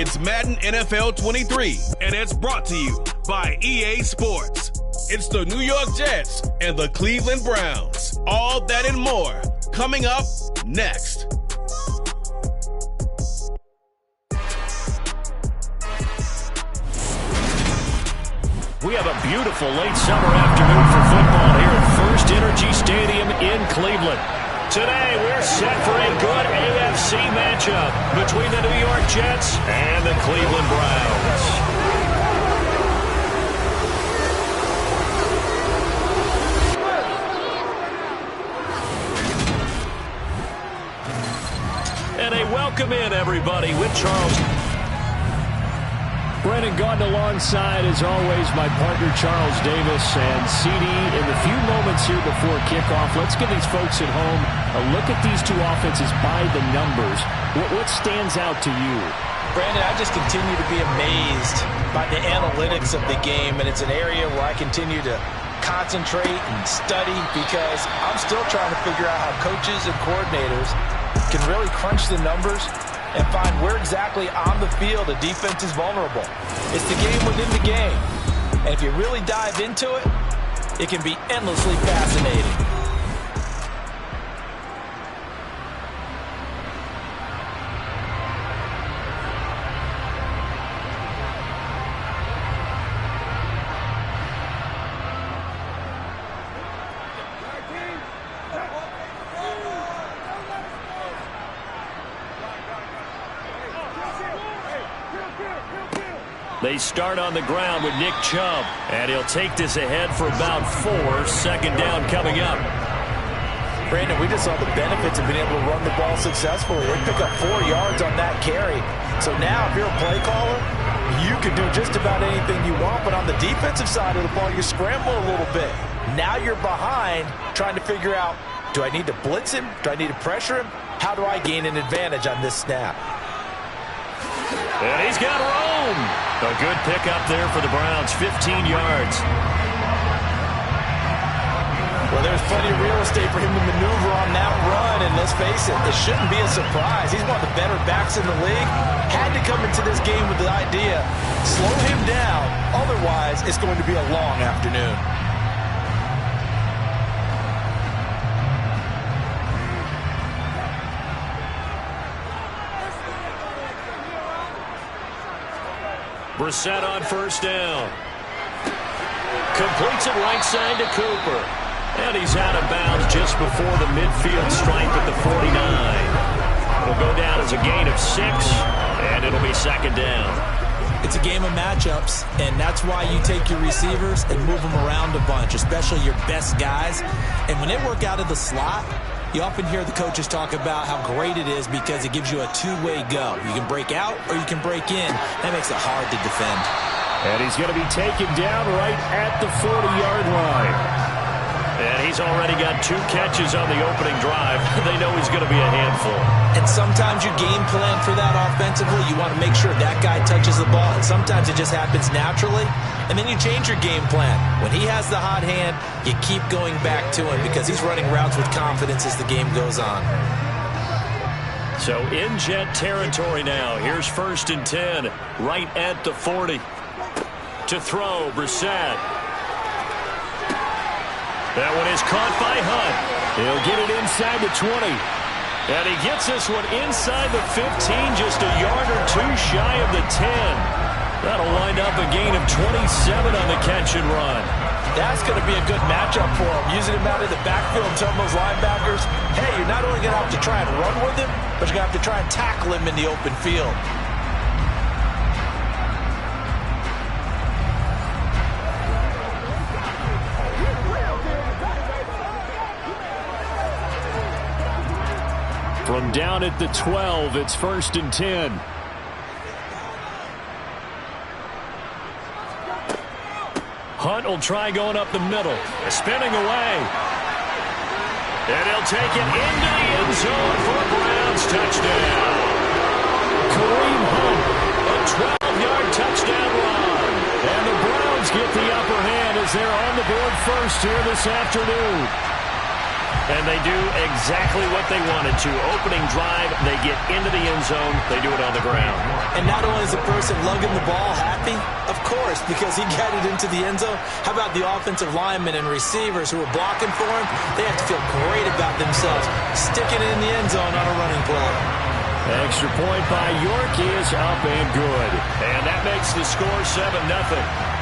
It's Madden NFL 23, and it's brought to you by EA Sports. It's the New York Jets and the Cleveland Browns. All that and more coming up next. We have a beautiful late summer afternoon for football here at First Energy Stadium in Cleveland. Today, we're set for a good AFC matchup between the New York Jets and the Cleveland Browns. And a welcome in, everybody, with Charles. Brennan Gaudin alongside, as always, my partner Charles Davis. And CD, in the few moments here before kickoff, let's give these folks at home a look at these two offenses by the numbers. What stands out to you? Brandon, I just continue to be amazed by the analytics of the game, and it's an area where I continue to concentrate and study because I'm still trying to figure out how coaches and coordinators can really crunch the numbers and find where exactly on the field a defense is vulnerable. It's the game within the game. And if you really dive into it, it can be endlessly fascinating. They start on the ground with Nick Chubb, and he'll take this ahead for about 4. Second down coming up. Brandon, we just saw the benefits of being able to run the ball successfully. They pick up 4 yards on that carry. So now, if you're a play caller, you can do just about anything you want, but on the defensive side of the ball, you scramble a little bit. Now you're behind, trying to figure out, do I need to blitz him? Do I need to pressure him? How do I gain an advantage on this snap? And he's got room. A good pickup there for the Browns, 15 yards. Well, there's plenty of real estate for him to maneuver on that run, and let's face it, it shouldn't be a surprise. He's one of the better backs in the league. Had to come into this game with the idea, slow him down, otherwise it's going to be a long afternoon. Brissett on first down. Completes it right side to Cooper. And he's out of bounds just before the midfield stripe at the 49. It'll go down as a gain of 6, and it'll be second down. It's a game of matchups, and that's why you take your receivers and move them around a bunch, especially your best guys. And when they work out of the slot, you often hear the coaches talk about how great it is because it gives you a two-way go. You can break out or you can break in. That makes it hard to defend. And he's going to be taken down right at the 40-yard line. And he's already got 2 catches on the opening drive. They know he's going to be a handful. And sometimes you game plan for that offensively. You want to make sure that guy touches the ball. And sometimes it just happens naturally. And then you change your game plan. When he has the hot hand, you keep going back to him because he's running routes with confidence as the game goes on. So in Jet territory now. Here's 1st and 10, right at the 40. To throw, Brissett. That one is caught by Hunt. He'll get it inside the 20. And he gets this one inside the 15, just a yard or 2 shy of the 10. That'll wind up a gain of 27 on the catch and run. That's going to be a good matchup for him. Using him out of the backfield and telling those linebackers, hey, you're not only going to have to try and run with him, but you're going to have to try and tackle him in the open field. From down at the 12, it's 1st and 10. Hunt will try going up the middle. Spinning away. And he'll take it into the end zone for a Browns touchdown. Kareem Hunt, a 12-yard touchdown run. And the Browns get the upper hand as they're on the board first here this afternoon. And they do exactly what they wanted to. Opening drive, they get into the end zone. They do it on the ground. And not only is the person lugging the ball happy, of course, because he got it into the end zone. How about the offensive linemen and receivers who are blocking for him? They have to feel great about themselves, sticking it in the end zone on a running play. Extra point by York is up and good. And that makes the score 7-0.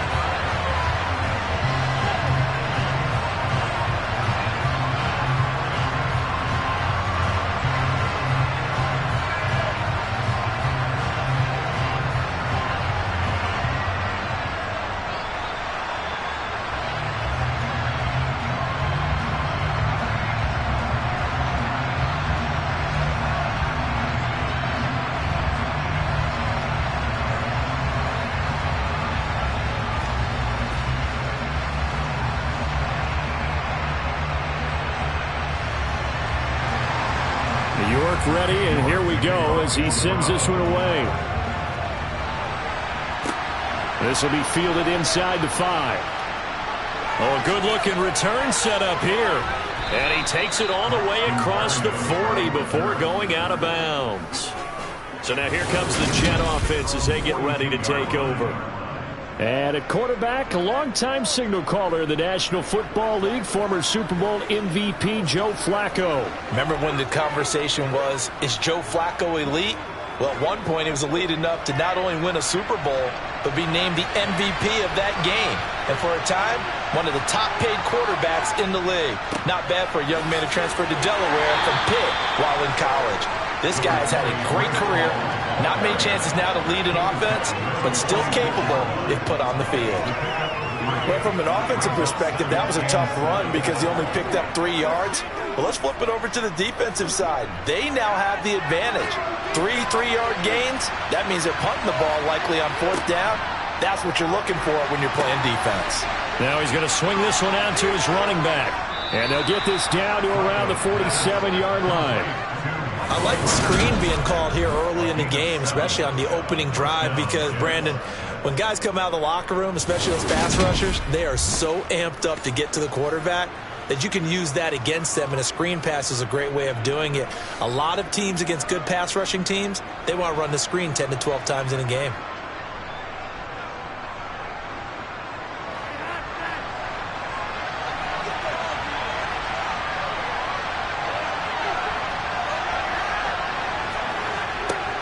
York ready, and here we go as he sends this one away. This will be fielded inside the 5. Oh, a good-looking return set up here. And he takes it all the way across the 40 before going out of bounds. So now here comes the Jet offense as they get ready to take over. And at quarterback, a longtime signal caller in the National Football League, former Super Bowl MVP Joe Flacco. Remember when the conversation was, is Joe Flacco elite? Well, at one point, he was elite enough to not only win a Super Bowl, but be named the MVP of that game. And for a time, one of the top-paid quarterbacks in the league. Not bad for a young man who transferred to Delaware from Pitt while in college. This guy has had a great career. Not many chances now to lead an offense, but still capable if put on the field. Well, from an offensive perspective, that was a tough run because he only picked up 3 yards. But let's flip it over to the defensive side. They now have the advantage. 3 3-yard gains, that means they're punting the ball likely on 4th down. That's what you're looking for when you're playing defense. Now he's going to swing this one out to his running back. And they'll get this down to around the 47-yard line. I like the screen being called here early in the game, especially on the opening drive, because, Brandon, when guys come out of the locker room, especially those pass rushers, they are so amped up to get to the quarterback that you can use that against them, and a screen pass is a great way of doing it. A lot of teams against good pass rushing teams, they want to run the screen 10 to 12 times in a game.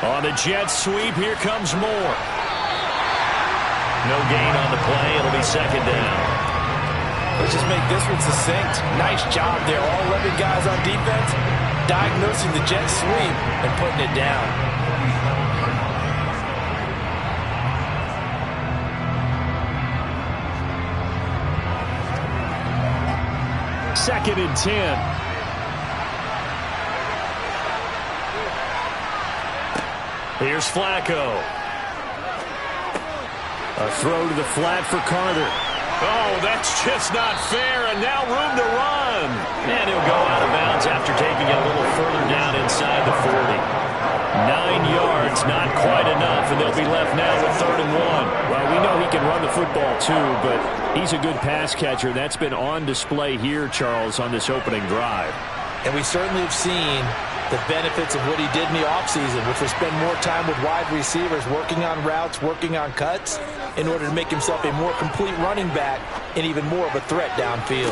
On the jet sweep, here comes Moore. No gain on the play. It'll be 2nd down. Let's just make this one succinct. Nice job there. All 11 guys on defense diagnosing the jet sweep and putting it down. Second and 10. Here's Flacco. A throw to the flat for Carter. Oh, that's just not fair, and now room to run. And he'll go out of bounds after taking it a little further down inside the 40. 9 yards, not quite enough, and they'll be left now with 3rd and 1. Well, we know he can run the football too, but he's a good pass catcher. That's been on display here, Charles, on this opening drive. And we certainly have seen the benefits of what he did in the offseason, which was spend more time with wide receivers, working on routes, working on cuts, in order to make himself a more complete running back and even more of a threat downfield.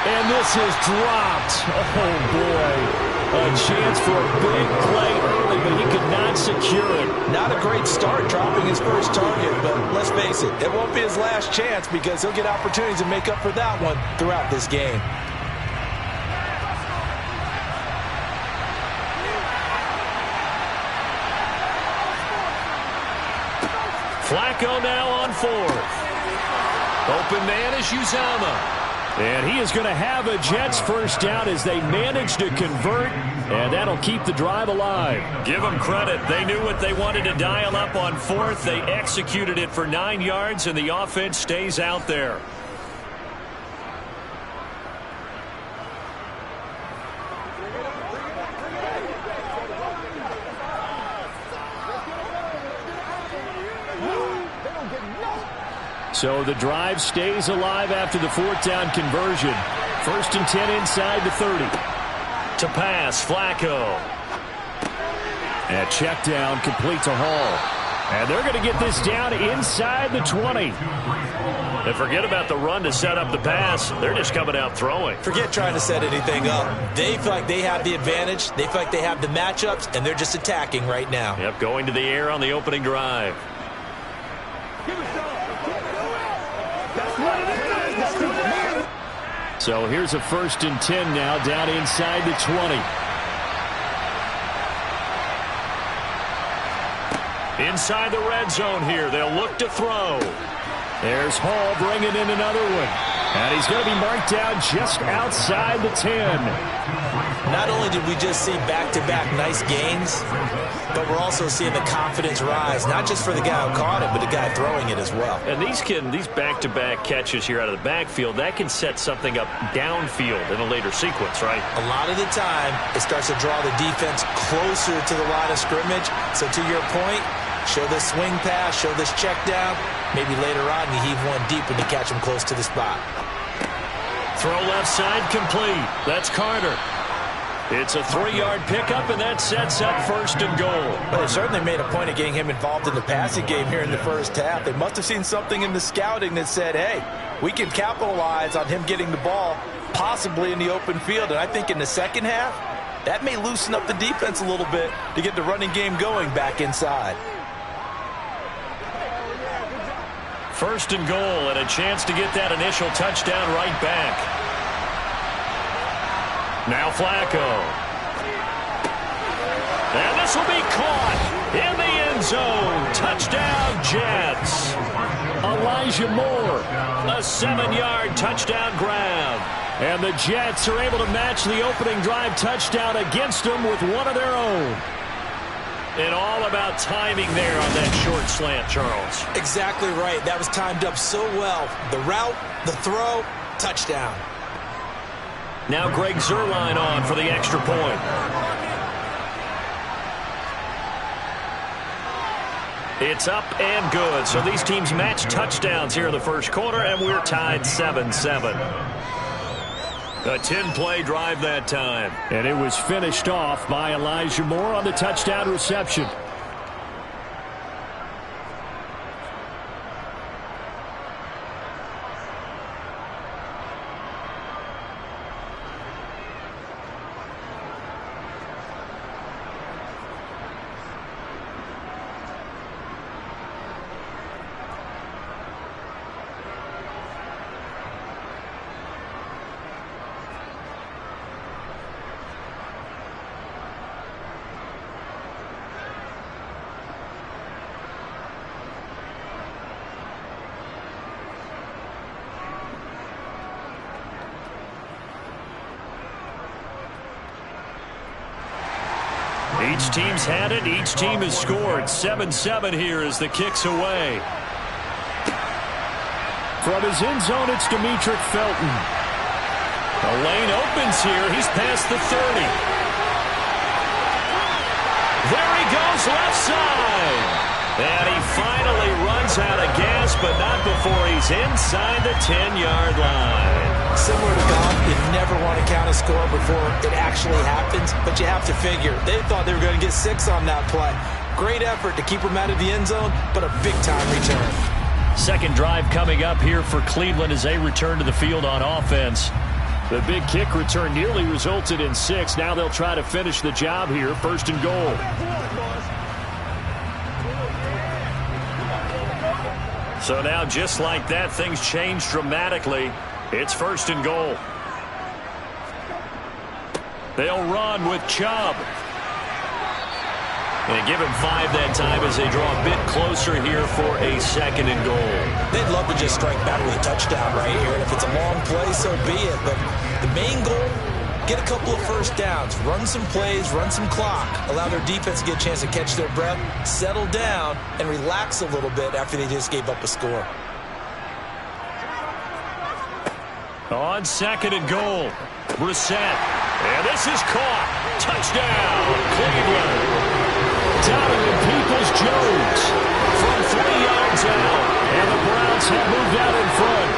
And this is dropped. Oh, boy. A chance for a big play early, but he could not secure it. Not a great start dropping his first target, but let's face it, it won't be his last chance because he'll get opportunities to make up for that one throughout this game. Flacco now on 4th. Open man is Uzama. And he is going to have a Jets first down as they manage to convert, and that'll keep the drive alive. Give them credit. They knew what they wanted to dial up on 4th. They executed it for 9 yards, and the offense stays out there. So the drive stays alive after the fourth down conversion. 1st and 10 inside the 30. To pass, Flacco. And check down, complete to Hall. And they're going to get this down inside the 20. And forget about the run to set up the pass. They're just coming out throwing. Forget trying to set anything up. They feel like they have the advantage. They feel like they have the matchups, and they're just attacking right now. Yep, going to the air on the opening drive. So here's a 1st and 10 now, down inside the 20. Inside the red zone here. They'll look to throw. There's Hall bringing in another one. And he's going to be marked down just outside the 10. Not only did we just see back-to-back nice gains, but we're also seeing the confidence rise, not just for the guy who caught it, but the guy throwing it as well. And these back-to-back catches here out of the backfield, that can set something up downfield in a later sequence, right? A lot of the time, it starts to draw the defense closer to the line of scrimmage. So to your point, show this swing pass, show this check down. Maybe later on you heave one deep when you catch him close to the spot. Throw left side complete. That's Carter. It's a 3-yard pickup, and that sets up 1st and goal. But they certainly made a point of getting him involved in the passing game here in the first half. They must have seen something in the scouting that said, hey, we can capitalize on him getting the ball possibly in the open field. And I think in the second half, that may loosen up the defense a little bit to get the running game going back inside. 1st and goal, and a chance to get that initial touchdown right back. Now Flacco. And this will be caught in the end zone. Touchdown, Jets. Elijah Moore, a 7-yard touchdown grab. And the Jets are able to match the opening drive touchdown against them with one of their own. And all about timing there on that short slant, Charles. Exactly right. That was timed up so well. The route, the throw, touchdown. Now Greg Zuerlein on for the extra point. It's up and good. So these teams match touchdowns here in the first quarter, and we're tied 7-7. A 10-play drive that time. And it was finished off by Elijah Moore on the touchdown reception. Each team's had it. Each team has scored. 7-7 here as the kick's away. From his end zone, it's Demetric Felton. The lane opens here. He's past the 30. There he goes, left side. And he finally runs out of gas, but not before he's inside the 10-yard line. Similar to golf, you never want to count a score before it actually happens, but you have to figure. They thought they were going to get 6 on that play. Great effort to keep them out of the end zone, but a big-time return. Second drive coming up here for Cleveland as they return to the field on offense. The big kick return nearly resulted in 6. Now they'll try to finish the job here, 1st and goal. So now, just like that, things change dramatically. It's 1st and goal. They'll run with Chubb. And give him 5 that time as they draw a bit closer here for a 2nd and goal. They'd love to just strike back with a touchdown right here. And if it's a long play, so be it. But the main goal, get a couple of first downs, run some plays, run some clock, allow their defense to get a chance to catch their breath, settle down, and relax a little bit after they just gave up a score. On 2nd and goal, Brissett. And this is caught. Touchdown, Cleveland. Donovan Peoples tackles Jones from 3 yards out. And the Browns have moved out in front.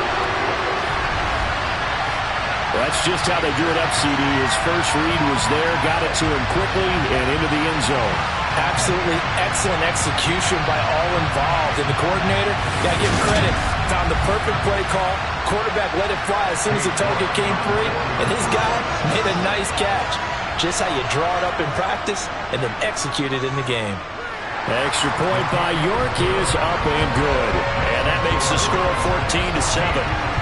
That's just how they drew it up, CD. His first read was there, got it to him quickly, and into the end zone. Absolutely excellent execution by all involved. And the coordinator, got to give him credit, found the perfect play call. Quarterback let it fly as soon as the target came free, and his guy made a nice catch. Just how you draw it up in practice and then execute it in the game. Extra point by York is up and good. And that makes the score 14-7.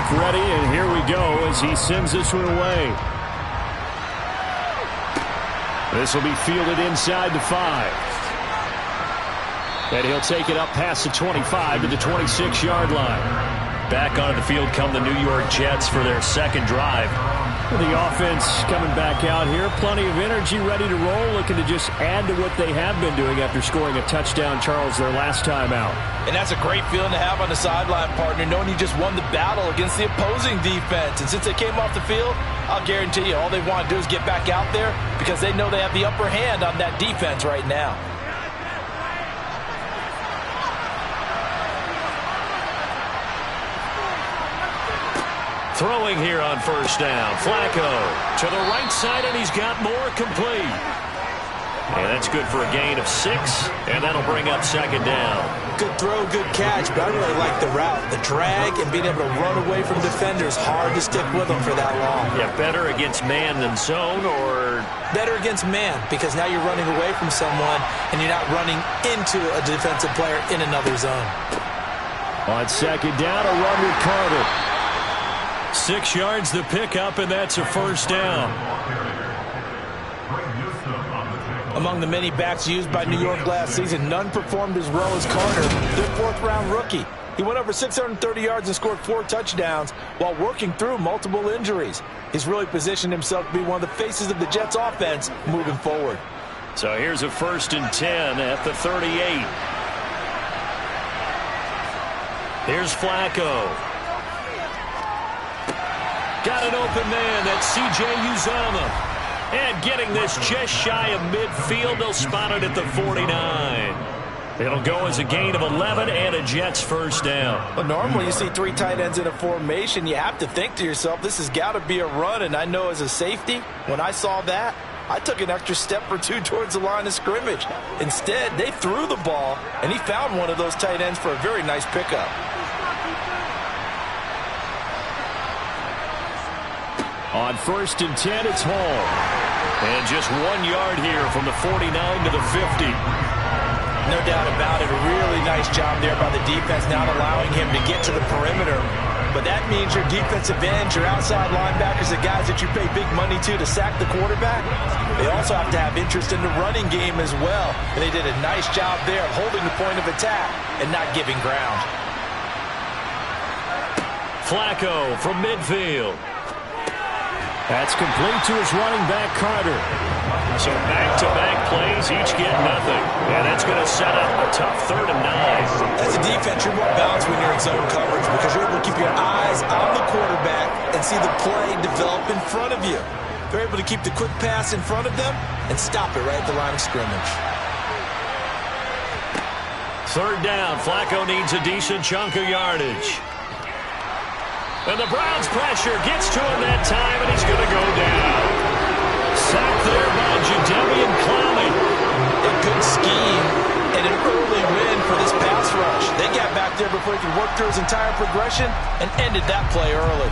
Ready, and here we go as he sends this one away. This will be fielded inside the 5. And he'll take it up past the 25 to the 26-yard line. Back onto the field come the New York Jets for their second drive. The offense coming back out here. Plenty of energy, ready to roll, looking to just add to what they have been doing after scoring a touchdown, Charles, their last time out. And that's a great feeling to have on the sideline, partner, knowing you just won the battle against the opposing defense. And since they came off the field, I'll guarantee you all they want to do is get back out there because they know they have the upper hand on that defense right now. Throwing here on first down. Flacco to the right side, and he's got more complete. And that's good for a gain of 6, and that'll bring up second down. Good throw, good catch, but I really like the route. The drag and being able to run away from defenders, hard to stick with them for that long. Yeah, better against man than zone, or? Better against man, because now you're running away from someone, and you're not running into a defensive player in another zone. On second down, a run with Carter. 6 yards the pickup, and that's a first down. Among the many backs used by New York last season, none performed as well as Carter, their 4th-round rookie. He went over 630 yards and scored 4 touchdowns while working through multiple injuries. He's really positioned himself to be one of the faces of the Jets' offense moving forward. So here's a 1st and 10 at the 38. Here's Flacco. Got an open man. That's C.J. Uzomah. And getting this just shy of midfield. They'll spot it at the 49. It'll go as a gain of 11 and a Jets first down. Well, normally you see 3 tight ends in a formation. You have to think to yourself, this has got to be a run. And I know as a safety, when I saw that, I took an extra step or 2 towards the line of scrimmage. Instead, they threw the ball, and he found one of those tight ends for a very nice pickup. On 1st and 10, it's Hall. And just 1 yard here from the 49 to the 50. No doubt about it. A really nice job there by the defense, not allowing him to get to the perimeter. But that means your defensive ends, your outside linebackers, the guys that you pay big money to sack the quarterback, they also have to have interest in the running game as well. And they did a nice job there of holding the point of attack and not giving ground. Flacco from midfield. That's complete to his running back, Carter. So back-to-back plays, each get nothing. And that's going to set up a tough 3rd and 9. As a defense, you're more balanced when you're in zone coverage because you're able to keep your eyes on the quarterback and see the play develop in front of you. They're able to keep the quick pass in front of them and stop it right at the line of scrimmage. 3rd down. Flacco needs a decent chunk of yardage. And the Browns pressure gets to him that time, and he's going to go down. Sacked there by Jadeveon Clowney. A good scheme and an early win for this pass rush. They got back there before he could work through his entire progression and ended that play early.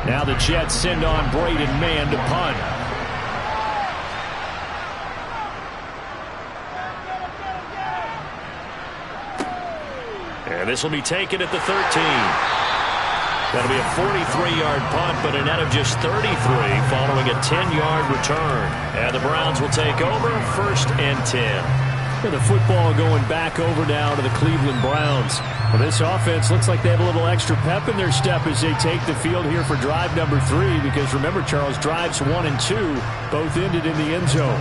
Now the Jets send on Braden Mann to punt. this will be taken at the 13. That'll be a 43-yard punt, but a net of just 33 following a 10-yard return. And the Browns will take over 1st and 10. And the football going back over now to the Cleveland Browns. Well, this offense looks like they have a little extra pep in their step as they take the field here for drive number 3. Because remember, Charles, drives 1 and 2 both ended in the end zone.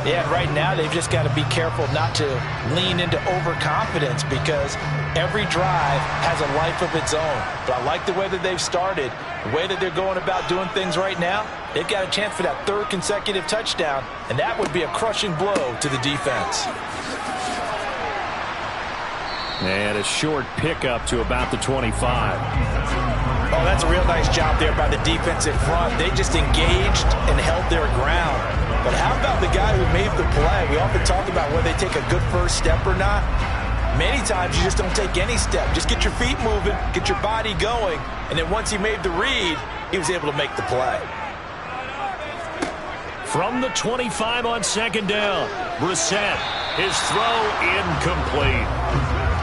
Yeah, right now they've just got to be careful not to lean into overconfidence because every drive has a life of its own. But I like the way that they've started, the way that they're going about doing things right now. They've got a chance for that 3rd consecutive touchdown, and that would be a crushing blow to the defense. And a short pickup to about the 25. Oh, that's a real nice job there by the defensive front. They just engaged and held their ground. But how about the guy who made the play? We often talk about whether they take a good first step or not. Many times you just don't take any step. Just get your feet moving, get your body going, and then once he made the read, he was able to make the play. From the 25 on 2nd down, Brissett, his throw incomplete.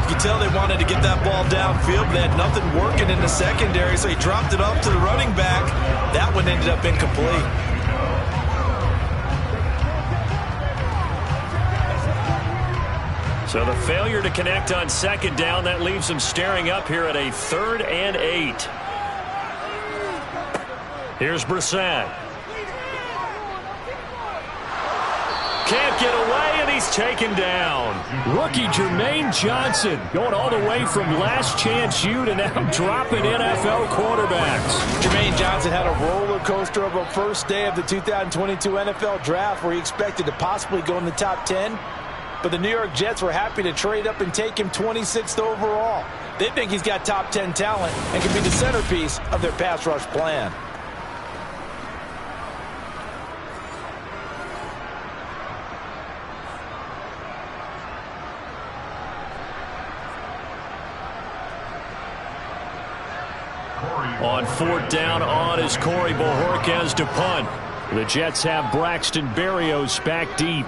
You can tell they wanted to get that ball downfield, but they had nothing working in the secondary, so he dropped it off to the running back. That one ended up incomplete. So the failure to connect on 2nd down, that leaves them staring up here at a 3rd and 8. Here's Brissett. Can't get away, and he's taken down. Rookie Jermaine Johnson going all the way from last chance you to now dropping NFL quarterbacks. Jermaine Johnson had a roller coaster of a first day of the 2022 NFL Draft where he expected to possibly go in the top 10. But the New York Jets were happy to trade up and take him 26th overall. They think he's got top 10 talent and can be the centerpiece of their pass rush plan. On 4th down, on is Corey Bojorquez to punt. The Jets have Braxton Berrios back deep.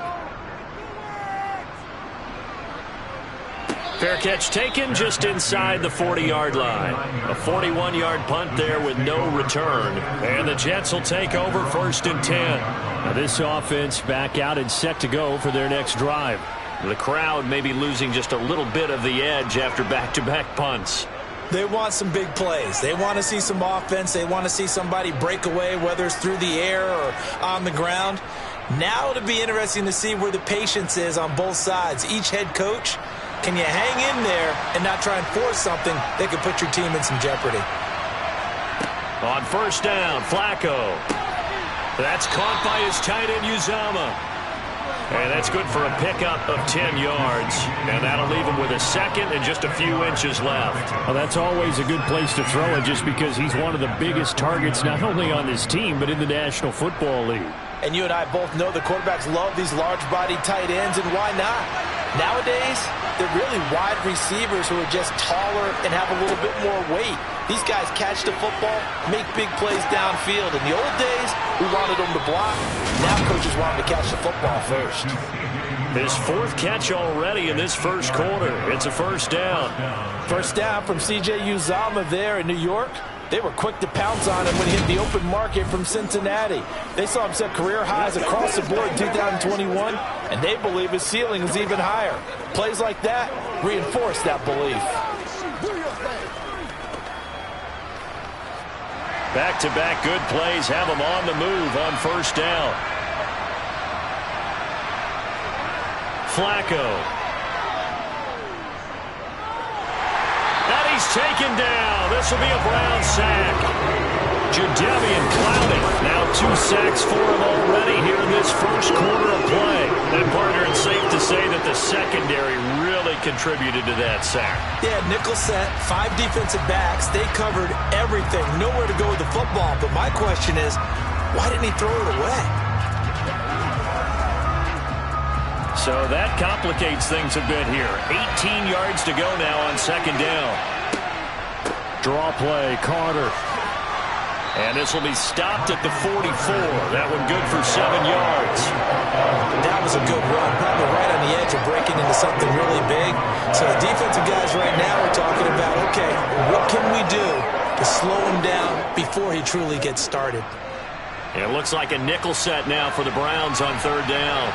Fair catch taken just inside the 40-yard line. A 41-yard punt there with no return. And the Jets will take over 1st and 10. Now this offense back out and set to go for their next drive. The crowd may be losing just a little bit of the edge after back-to-back punts. They want some big plays. They want to see some offense. They want to see somebody break away, whether it's through the air or on the ground. Now it'll be interesting to see where the patience is on both sides. Each head coach, can you hang in there and not try and force something that could put your team in some jeopardy? On 1st down, Flacco. That's caught by his tight end, Uzomah. And that's good for a pickup of 10 yards. And that'll leave him with a 2nd and just a few inches left. Well, that's always a good place to throw it just because he's one of the biggest targets not only on this team but in the National Football League. And you and I both know the quarterbacks love these large-bodied tight ends, and why not? Nowadays, they're really wide receivers who are just taller and have a little bit more weight. These guys catch the football, make big plays downfield. In the old days, we wanted them to block. Now coaches want them to catch the football first. His 4th catch already in this first quarter. It's a 1st down. 1st down from C.J. Uzomah there in New York. They were quick to pounce on him when he hit the open market from Cincinnati. They saw him set career highs across the board in 2021, and they believe his ceiling is even higher. Plays like that reinforce that belief. Back-to-back good plays have him on the move on 1st down. Flacco. And he's taken down. This will be a Brown sack. Jadeveon Clowney. Now 2 sacks for him already here in this first quarter of play. And partner, it's safe to say that the secondary really contributed to that sack. Yeah, nickel set, 5 defensive backs. They covered everything. Nowhere to go with the football. But my question is, why didn't he throw it away? So that complicates things a bit here. 18 yards to go now on 2nd down. Draw play, Carter. And this will be stopped at the 44. That one good for 7 yards. That was a good run, probably right on the edge of breaking into something really big. So the defensive guys right now are talking about, okay, what can we do to slow him down before he truly gets started? It looks like a nickel set now for the Browns on 3rd down.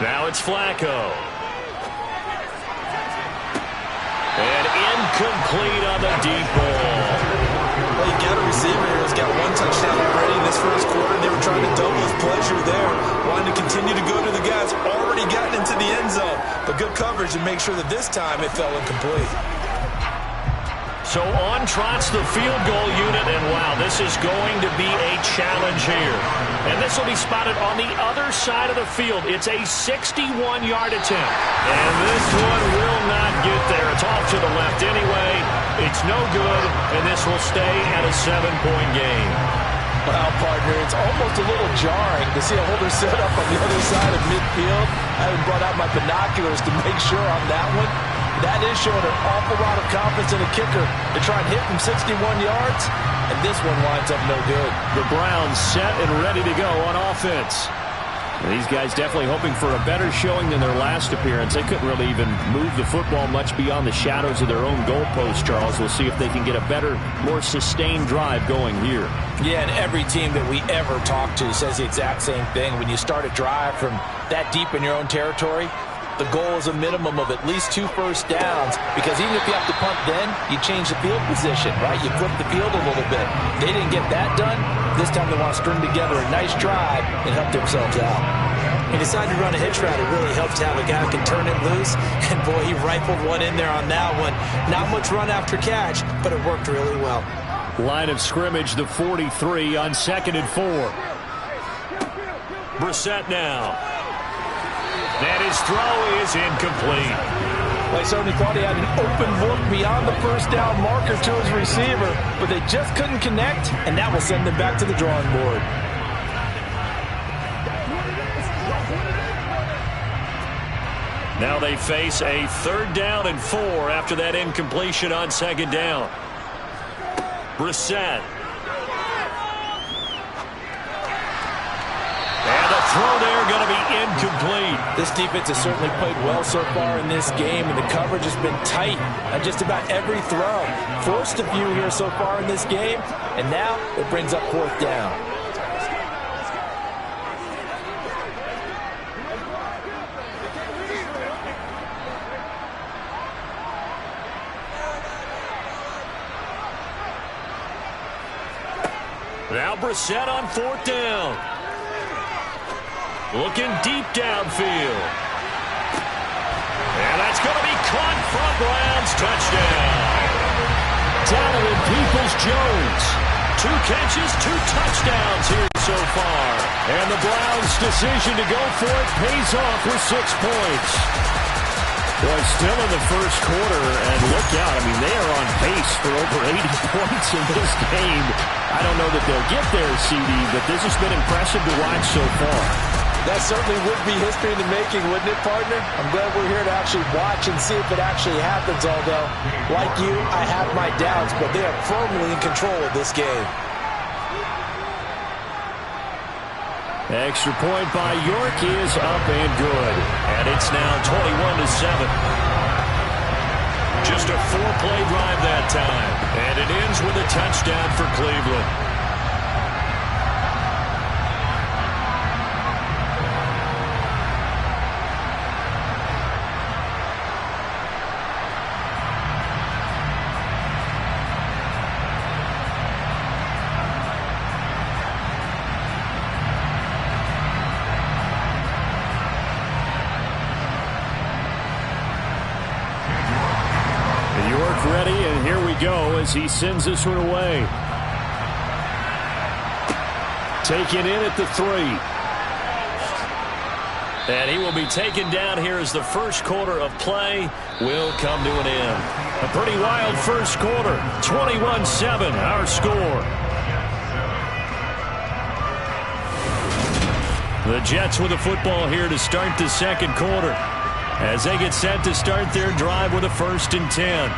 Now it's Flacco. And incomplete on the deep ball. Well, you got a receiver here who's got 1 touchdown already in this first quarter. They were trying to double his pleasure there. Wanting to continue to go to the guys already gotten into the end zone. But good coverage to make sure that this time it fell incomplete. So on trots the field goal unit, and wow, this is going to be a challenge here. And this will be spotted on the other side of the field. It's a 61-yard attempt. And this one will not get there. It's off to the left anyway. It's no good, and this will stay at a 7-point game. Well, partner, it's almost a little jarring to see a holder set up on the other side of midfield. I haven't brought out my binoculars to make sure on that one. That is showing an awful lot of confidence in a kicker to try and hit from 61 yards, and this one winds up no good. The Browns set and ready to go on offense. And these guys definitely hoping for a better showing than their last appearance. They couldn't really even move the football much beyond the shadows of their own goalpost, Charles. We'll see if they can get a better, more sustained drive going here. Yeah, and every team that we ever talk to says the exact same thing. When you start a drive from that deep in your own territory, the goal is a minimum of at least 2 first downs, because even if you have to punt then, you change the field position, right? You flip the field a little bit. They didn't get that done. This time they want to string together a nice drive and help themselves out. He decided to run a hitch route. It really helped to have a guy who can turn it loose. And, boy, he rifled one in there on that one. Not much run after catch, but it worked really well. Line of scrimmage, the 43 on 2nd and 4. Brissett now. And his throw is incomplete. Well, he certainly thought he had an open look beyond the first down marker to his receiver, but they just couldn't connect, and that will send them back to the drawing board. Now they face a 3rd down and 4 after that incompletion on 2nd down. Brissett. And the throw there going to be incomplete. This defense has certainly played well so far in this game, and the coverage has been tight on just about every throw. Forced a few here so far in this game, and now it brings up 4th down. Now Brissett on 4th down. Looking deep downfield. And that's going to be caught for a Browns touchdown. Donovan Peoples-Jones. 2 catches, 2 touchdowns here so far. And the Browns' decision to go for it pays off with 6 points. Boy, still in the first quarter, and look out. I mean, they are on pace for over 80 points in this game. I don't know that they'll get there, CD, but this has been impressive to watch so far. That certainly would be history in the making, wouldn't it, partner? I'm glad we're here to actually watch and see if it actually happens, although, like you, I have my doubts, but they are firmly in control of this game. Extra point by York is up and good. And it's now 21-7. Just a 4-play drive that time. And it ends with a touchdown for Cleveland. Ready, and here we go as he sends this one away. Taken in at the 3. And he will be taken down here as the first quarter of play will come to an end. A pretty wild first quarter. 21-7, our score. The Jets with the football here to start the second quarter as they get set to start their drive with a 1st and 10.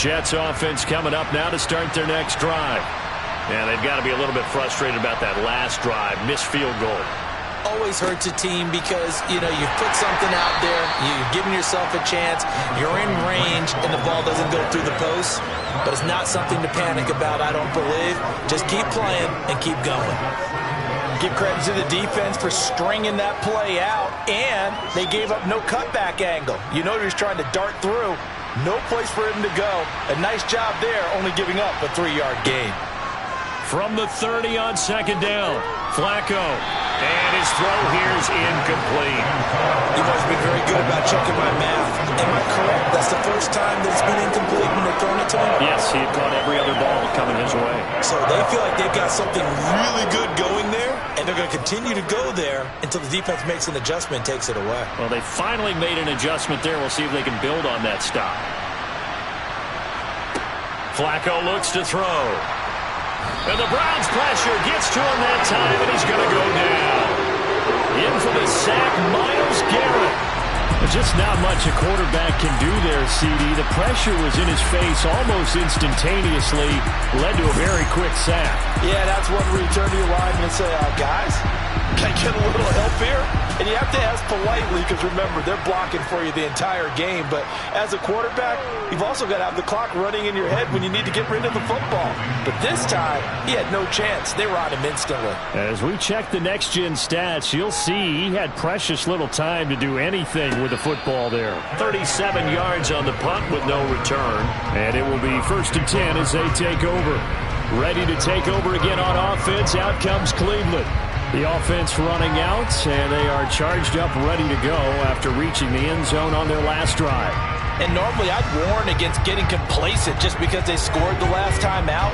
Jets offense coming up now to start their next drive. Yeah, they've got to be a little bit frustrated about that last drive. Missed field goal. Always hurts a team because, you've put something out there, you've given yourself a chance, you're in range, and the ball doesn't go through the post. But it's not something to panic about, I don't believe. Just keep playing and keep going. Give credit to the defense for stringing that play out, and they gave up no cutback angle. He was trying to dart through. No place for him to go. A nice job there, only giving up a 3-yard gain. From the 30 on second down, Flacco. And his throw here is incomplete. You've always been very good about checking my math. Am I correct? That's the first time that it's been incomplete when they've thrown it to him? Yes, he had caught every other ball coming his way. So they feel like they've got something really good going there, and they're going to continue to go there until the defense makes an adjustment and takes it away. Well, they finally made an adjustment there. We'll see if they can build on that stop. Flacco looks to throw. And the Browns pressure gets to him that time, and he's going to go down. In for the sack, Myles Garrett. There's just not much a quarterback can do there, CD. The pressure was in his face almost instantaneously, led to a very quick sack. Yeah, that's one where you turn to your lineman and say, guys, can I get a little help here? And you have to ask politely because, remember, they're blocking for you the entire game. But as a quarterback, you've also got to have the clock running in your head when you need to get rid of the football. But this time, he had no chance. They were on him instantly. As we check the next-gen stats, you'll see he had precious little time to do anything with the football there. 37 yards on the punt with no return. And it will be 1st and 10 as they take over. Ready to take over again on offense. Out comes Cleveland. The offense running out, and they are charged up, ready to go after reaching the end zone on their last drive. And normally I'd warn against getting complacent just because they scored the last time out.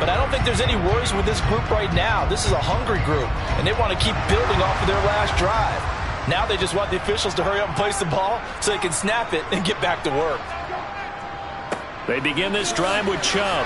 But I don't think there's any worries with this group right now. This is a hungry group, and they want to keep building off of their last drive. Now they just want the officials to hurry up and place the ball so they can snap it and get back to work. They begin this drive with Chubb.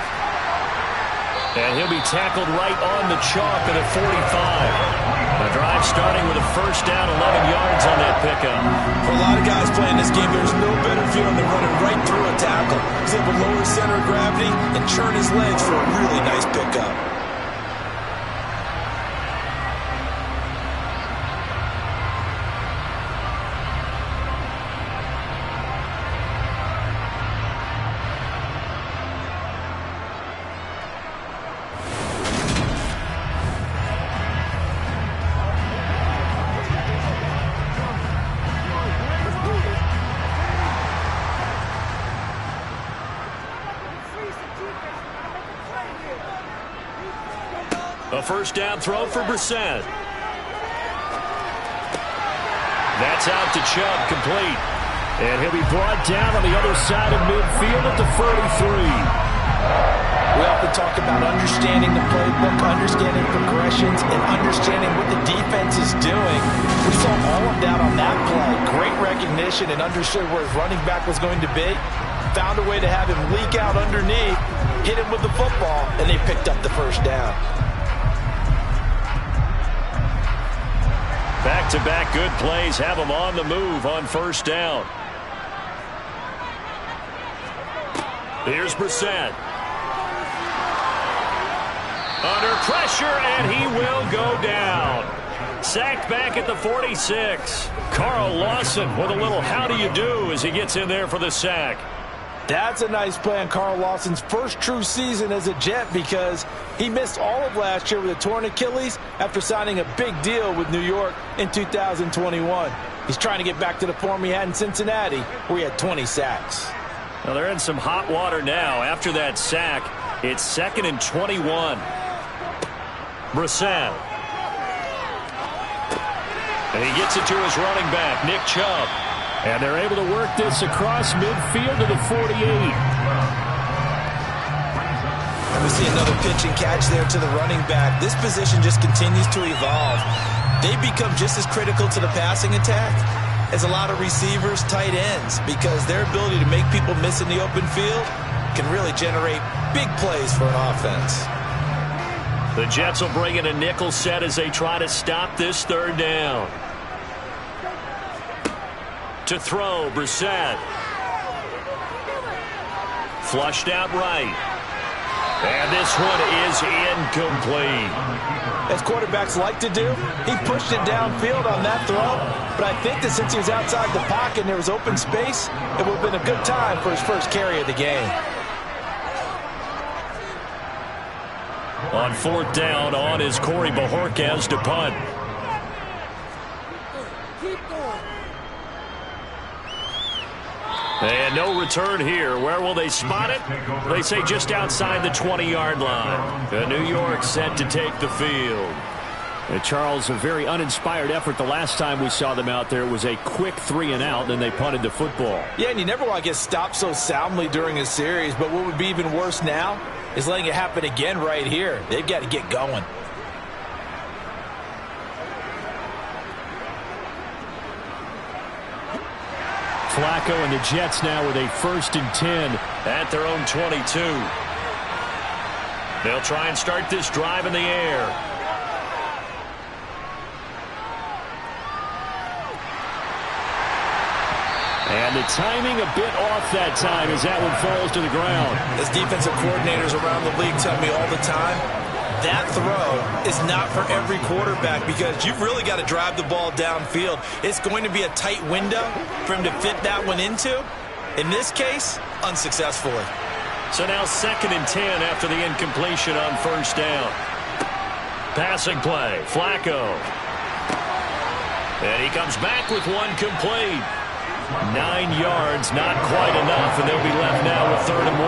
And he'll be tackled right on the chalk at a 45. The drive starting with a 1st down, 11 yards on that pickup. For a lot of guys playing this game, there's no better feeling than running right through a tackle. He's able to lower his center of gravity and churn his legs for a really nice pickup. A 1st down throw for Brissett. That's out to Chubb, complete. And he'll be brought down on the other side of midfield at the 33. We often talk about understanding the playbook, understanding progressions, and understanding what the defense is doing. We saw all of that on that play. Great recognition and understood where his running back was going to be. Found a way to have him leak out underneath, hit him with the football, and they picked up the 1st down. Back-to-back good plays have them on the move on 1st down. Here's Brissett. Under pressure, and he will go down. Sacked back at the 46. Carl Lawson with a little how do you do as he gets in there for the sack. That's a nice play on Carl Lawson's first true season as a Jet because he missed all of last year with a torn Achilles after signing a big deal with New York in 2021. He's trying to get back to the form he had in Cincinnati where he had 20 sacks. Well, they're in some hot water now. After that sack, it's 2nd and 21. Brissett. And he gets it to his running back, Nick Chubb. And they're able to work this across midfield to the 48. And we see another pitch and catch there to the running back. This position just continues to evolve. They become just as critical to the passing attack as a lot of receivers, tight ends, because their ability to make people miss in the open field can really generate big plays for an offense. The Jets will bring in a nickel set as they try to stop this 3rd down. To throw, Brissett. flushed out right. And this one is incomplete. As quarterbacks like to do, he pushed it downfield on that throw. But I think that since he was outside the pocket and there was open space, it would have been a good time for his first carry of the game. On fourth down, on is Corey Bojorquez to punt. And no return here. Where will they spot it? They say just outside the 20-yard line. The New York set to take the field. And Charles, a very uninspired effort the last time we saw them out there. It was a quick 3-and-out, then they punted the football. Yeah, and you never want to get stopped so soundly during a series, but what would be even worse now is letting it happen again right here. They've got to get going. Flacco and the Jets now with a 1st and 10 at their own 22. They'll try and start this drive in the air. And the timing a bit off that time as that one falls to the ground. As defensive coordinators around the league tell me all the time, that throw is not for every quarterback because you've really got to drive the ball downfield. It's going to be a tight window for him to fit that one into. In this case, unsuccessfully. So now 2nd and 10 after the incompletion on 1st down. Passing play, Flacco. And he comes back with one complete. 9 yards, not quite enough, and they'll be left now with 3rd and 1.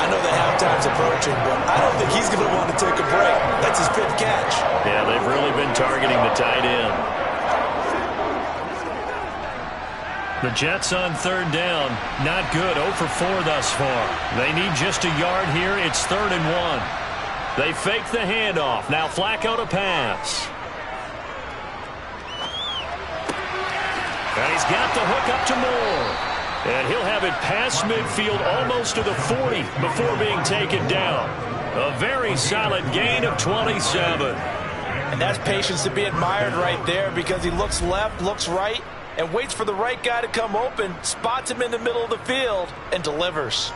I know that halftime's approaching, but I don't think he's going to want to take a break. That's his 5th catch. Yeah, they've really been targeting the tight end. The Jets on 3rd down, not good, 0 for 4 thus far. They need just a yard here. It's 3rd and 1. They fake the handoff. Now Flacco to pass. And he's got the hook up to Moore. And he'll have it past midfield almost to the 40 before being taken down. A very solid gain of 27. And that's patience to be admired right there because he looks left, looks right, and waits for the right guy to come open, spots him in the middle of the field, and delivers.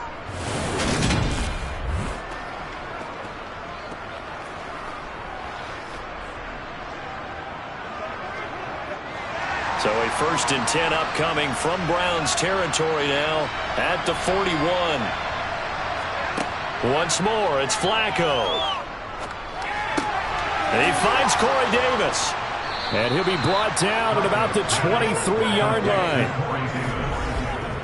So a 1st and 10 upcoming from Browns territory now at the 41. Once more, it's Flacco. And he finds Corey Davis. And he'll be brought down at about the 23-yard line.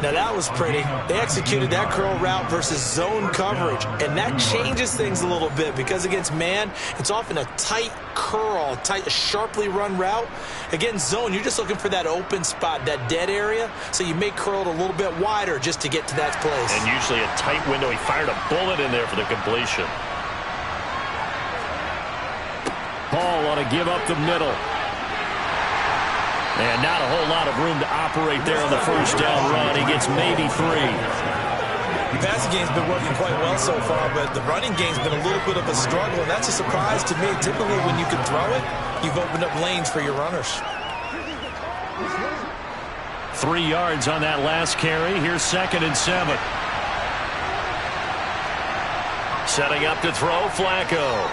Now that was pretty. They executed that curl route versus zone coverage, and that changes things a little bit because against man, it's often a tight curl, tight, sharply run route. Against zone, you're just looking for that open spot, that dead area, so you may curl it a little bit wider just to get to that place. And usually a tight window. He fired a bullet in there for the completion. Paul on a give up the middle. And not a whole lot of room to operate there on the 1st down run. He gets maybe 3. The passing game's been working quite well so far, but the running game's been a little bit of a struggle, and that's a surprise to me. Typically, when you can throw it, you've opened up lanes for your runners. 3 yards on that last carry. Here's 2nd and 7. Setting up to throw, Flacco.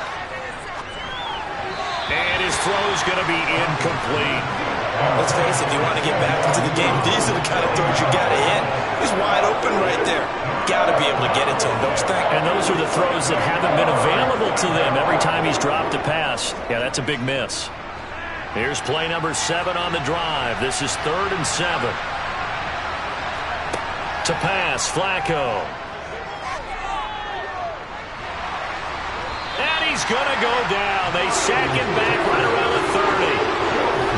And his throw's going to be incomplete. Let's face it, if you want to get back into the game, these are the kind of throws you got to hit. He's wide open right there. Got to be able to get it to him, don't you think? And those are the throws that haven't been available to them every time he's dropped a pass. Yeah, that's a big miss. Here's play number 7 on the drive. This is 3rd and 7. To pass, Flacco. And he's going to go down. They sack him back right around the 30.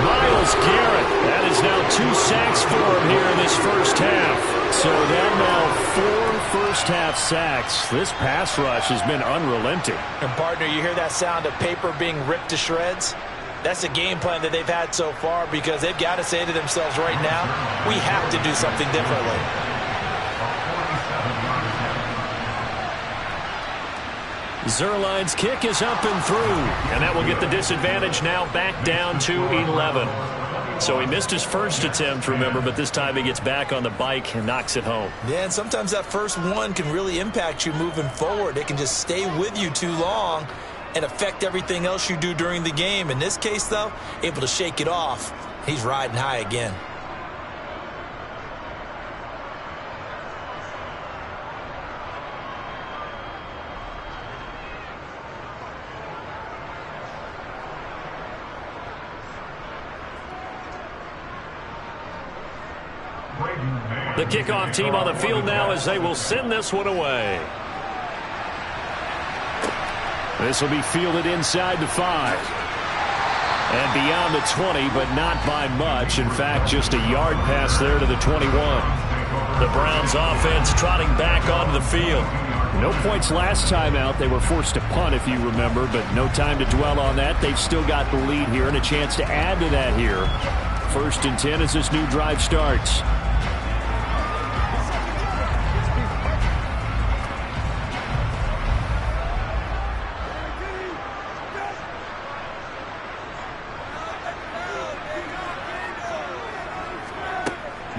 Myles Garrett, that is now 2 sacks for him here in this first half. So that now 4 first-half sacks. This pass rush has been unrelenting. And, partner, you hear that sound of paper being ripped to shreds? That's the game plan that they've had so far because they've got to say to themselves right now, we have to do something differently. Zerline's kick is up and through, and that will get the disadvantage now back down to 11. So he missed his first attempt, remember, but this time he gets back on the bike and knocks it home. Yeah, and sometimes that first one can really impact you moving forward. It can just stay with you too long and affect everything else you do during the game. In this case, though, able to shake it off. He's riding high again. The kickoff team on the field now as they will send this one away. This will be fielded inside the 5. And beyond the 20, but not by much. In fact, just a yard pass there to the 21. The Browns offense trotting back onto the field. No points last time out. They were forced to punt, if you remember, but no time to dwell on that. They've still got the lead here and a chance to add to that here. 1st and 10 as this new drive starts.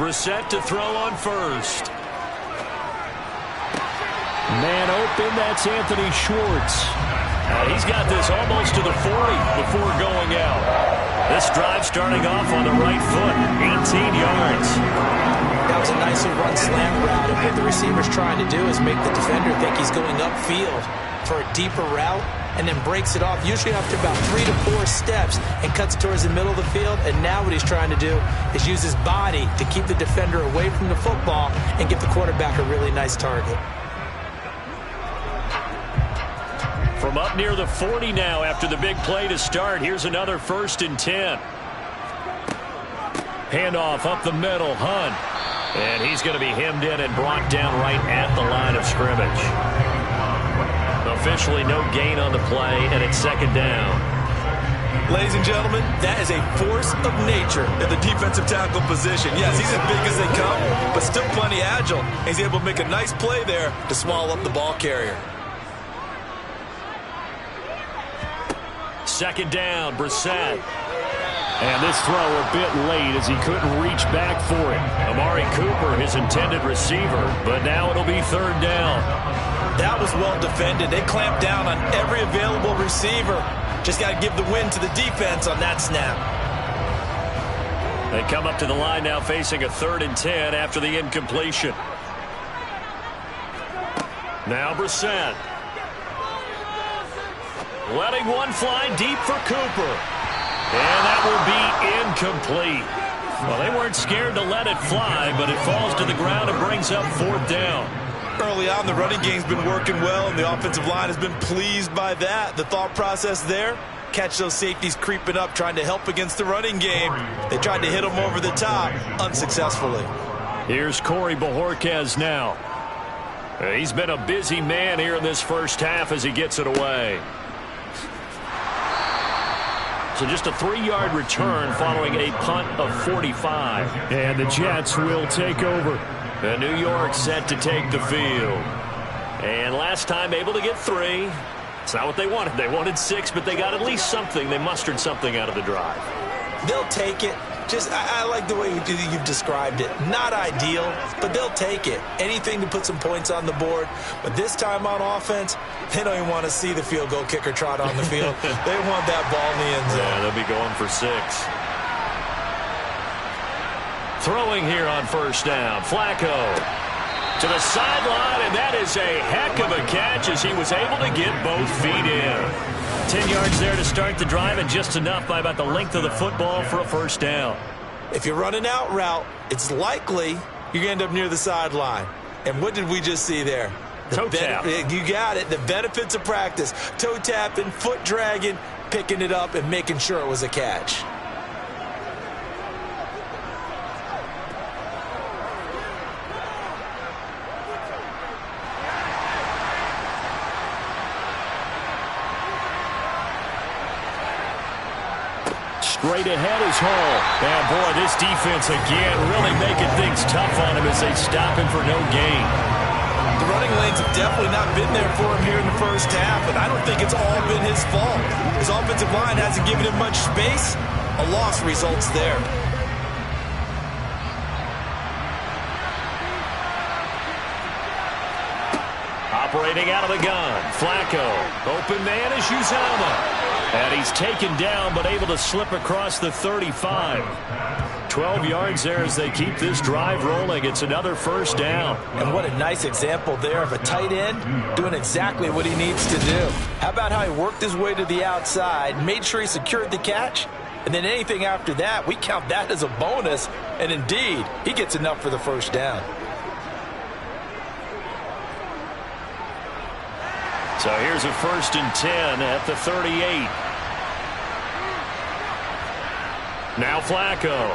Brissett to throw on first. Man open, that's Anthony Schwartz. He's got this almost to the 40 before going out. This drive starting off on the right foot, 18 yards. That was a nicely run slant route, and what the receiver's trying to do is make the defender think he's going upfield for a deeper route, and then breaks it off, usually after about 3 to 4 steps, and cuts towards the middle of the field. And now what he's trying to do is use his body to keep the defender away from the football and give the quarterback a really nice target. From up near the 40 now after the big play to start. Here's another 1st and 10. Handoff up the middle, Hunt. And he's going to be hemmed in and brought down right at the line of scrimmage. Officially no gain on the play, and it's 2nd down. Ladies and gentlemen, that is a force of nature in the defensive tackle position. Yes, he's as big as they come, but still plenty agile. He's able to make a nice play there to swallow up the ball carrier. 2nd down, Brissett. And this throw a bit late as he couldn't reach back for it. Amari Cooper, his intended receiver, but now it'll be 3rd down. That was well defended. They clamped down on every available receiver. Just got to give the win to the defense on that snap. They come up to the line now facing a 3rd and 10 after the incompletion. Now Brissett. Letting one fly deep for Cooper. And that will be incomplete. Well, they weren't scared to let it fly, but it falls to the ground and brings up 4th down. Early on, the running game's been working well, and the offensive line has been pleased by that. The thought process there, catch those safeties creeping up, trying to help against the running game. They tried to hit them over the top, unsuccessfully. Here's Corey Bojorquez now. He's been a busy man here in this first half as he gets it away. So just a 3-yard return following a punt of 45. And the Jets will take over. And New York set to take the field. And last time able to get 3. It's not what they wanted. They wanted 6, but they got at least something. They mustered something out of the drive. They'll take it. I like the way you've described it. Not ideal, but they'll take it. Anything to put some points on the board. But this time on offense, they don't even want to see the field goal kicker trot on the field. They want that ball in the end zone. Yeah, they'll be going for 6. Throwing here on 1st down. Flacco to the sideline, and that is a heck of a catch as he was able to get both feet in. 10 yards there to start the drive, and just enough by about the length of the football for a 1st down. If you're running out route, it's likely you're going to end up near the sideline. And what did we just see there? Toe tap. You got it. The benefits of practice. Toe tapping, foot dragging, picking it up, and making sure it was a catch. Straight ahead is Hall. And boy, this defense again really making things tough on him as they stop him for no gain. The running lanes have definitely not been there for him here in the first half, and I don't think it's all been his fault. His offensive line hasn't given him much space. A loss results there. Operating out of the gun, Flacco. Open man is Uzomah. And he's taken down, but able to slip across the 35. 12 yards there as they keep this drive rolling. It's another first down. And what a nice example there of a tight end doing exactly what he needs to do. How about how he worked his way to the outside, made sure he secured the catch, and then anything after that, we count that as a bonus. And indeed, he gets enough for the first down. So here's a 1st and 10 at the 38. Now Flacco.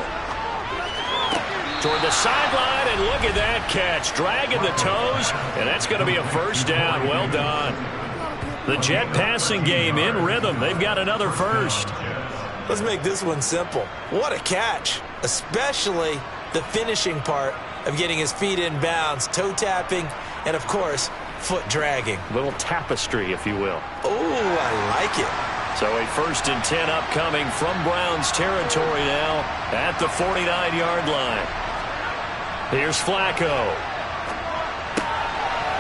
Toward the sideline, and look at that catch. Dragging the toes, and that's going to be a first down. Well done. The Jet passing game in rhythm. They've got another first. Let's make this one simple. What a catch, especially the finishing part of getting his feet in bounds, toe tapping, and of course, foot dragging. Little tapestry, if you will. Oh, I like it. So a 1st and 10 upcoming from Browns territory now at the 49-yard line. Here's Flacco.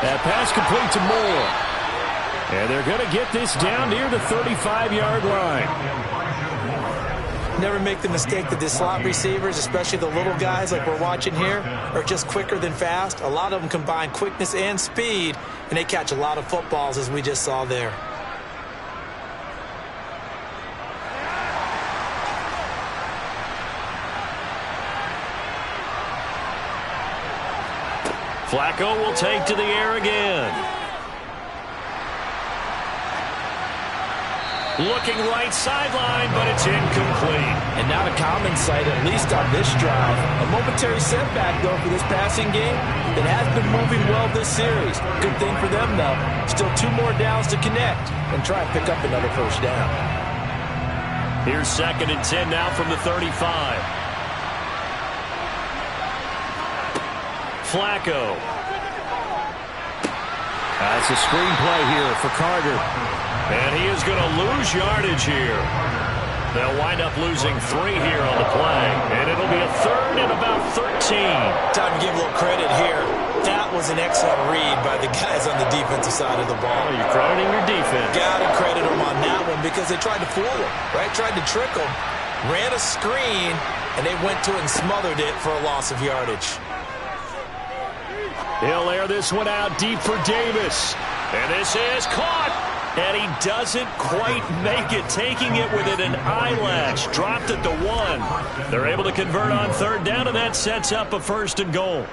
That pass complete to Moore. And they're going to get this down near the 35-yard line. Never make the mistake that the slot receivers, especially the little guys like we're watching here, are just quicker than fast. A lot of them combine quickness and speed, and they catch a lot of footballs, as we just saw there. Flacco will take to the air again. Looking right sideline, but it's incomplete. And not a common sight, at least on this drive. A momentary setback, though, for this passing game. It has been moving well this series. Good thing for them, though. Still 2 more downs to connect and try and pick up another first down. Here's 2nd and 10 now from the 35. Flacco. That's a screenplay here for Carter. And he is going to lose yardage here. They'll wind up losing 3 here on the play. And it'll be a 3rd and about 13. Time to give a little credit here. That was an excellent read by the guys on the defensive side of the ball. Oh, you're crediting your defense. Got to credit them on that one because they tried to fool him, right? Tried to trick him. Ran a screen, and they went to it and smothered it for a loss of yardage. He'll air this one out deep for Davis. And this is caught. And he doesn't quite make it, taking it within an eyelash. Dropped at the 1. They're able to convert on 3rd down, and that sets up a 1st and goal.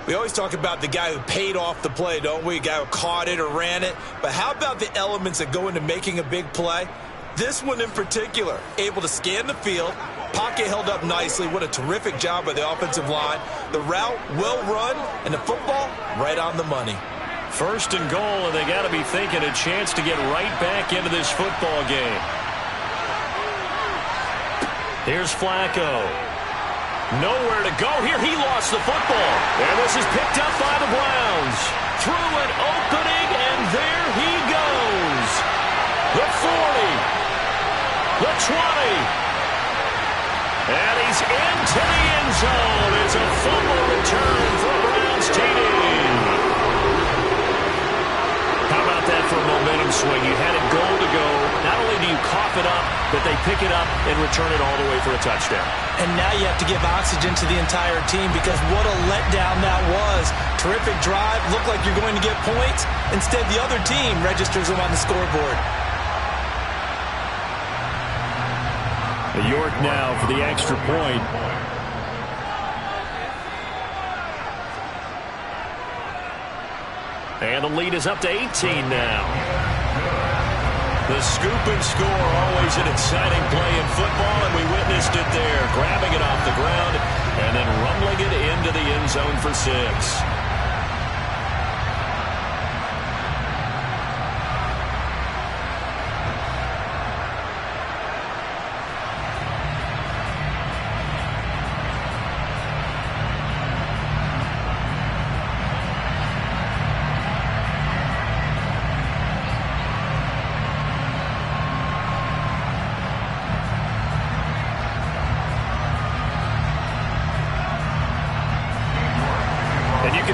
We always talk about the guy who paid off the play, don't we? A guy who caught it or ran it. But how about the elements that go into making a big play? This one in particular, able to scan the field. Pocket held up nicely. What a terrific job by the offensive line. The route well run, and the football right on the money. 1st and goal, and they got to be thinking a chance to get right back into this football game. Here's Flacco. Nowhere to go here. He lost the football. And this is picked up by the Browns. Through an opening, and there he goes. The 40. The 20. And he's into the end zone. It's a fumble return for Browns TD. How about that for a momentum swing? You had it goal to go. Not only do you cough it up, but they pick it up and return it all the way for a touchdown. And now you have to give oxygen to the entire team because what a letdown that was. Terrific drive. Looked like you're going to get points. Instead, the other team registers them on the scoreboard. York now for the extra point. And the lead is up to 18 now. The scoop and score, always an exciting play in football, and we witnessed it there. Grabbing it off the ground and then rumbling it into the end zone for 6.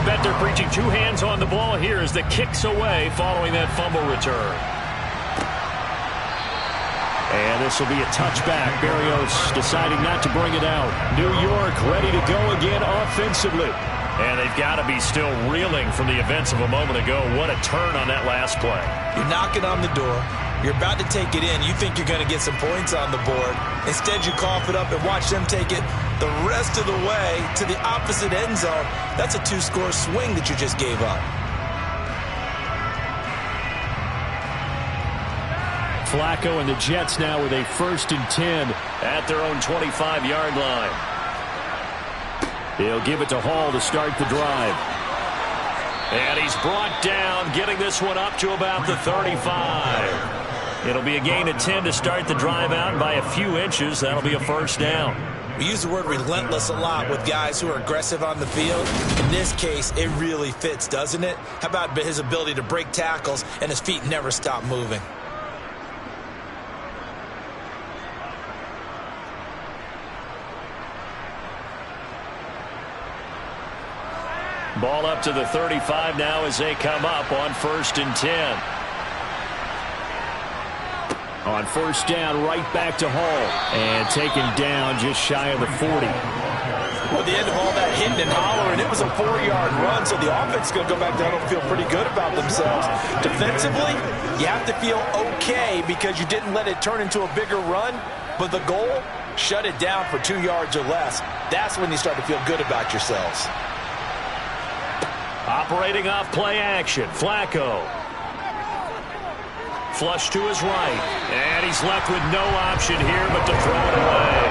bet they're preaching two hands on the ball here as the kick's away following that fumble return. And this will be a touchback. Berrios deciding not to bring it out. New York ready to go again offensively. And they've got to be still reeling from the events of a moment ago. What a turn on that last play. You're knocking on the door. You're about to take it in. You think you're going to get some points on the board. Instead, you cough it up and watch them take it the rest of the way to the opposite end zone. That's a two-score swing that you just gave up. Flacco and the Jets now with a 1st and 10 at their own 25-yard line. They'll give it to Hall to start the drive. And he's brought down, getting this one up to about the 35. It'll be a gain of 10 to start the drive out, and by a few inches, that'll be a first down. We use the word relentless a lot with guys who are aggressive on the field. In this case, it really fits, doesn't it? How about his ability to break tackles and his feet never stop moving? Ball up to the 35 now as they come up on 1st and 10. On 1st down, right back to Hall. And taken down just shy of the 40. Well, at the end of all that hitting and hollering, it was a 4-yard run, so the offense is going to go back down and feel pretty good about themselves. Defensively, you have to feel okay because you didn't let it turn into a bigger run, but the goal, shut it down for 2 yards or less. That's when you start to feel good about yourselves. Operating off play action, Flacco. Flush to his right. And he's left with no option here but to throw it away.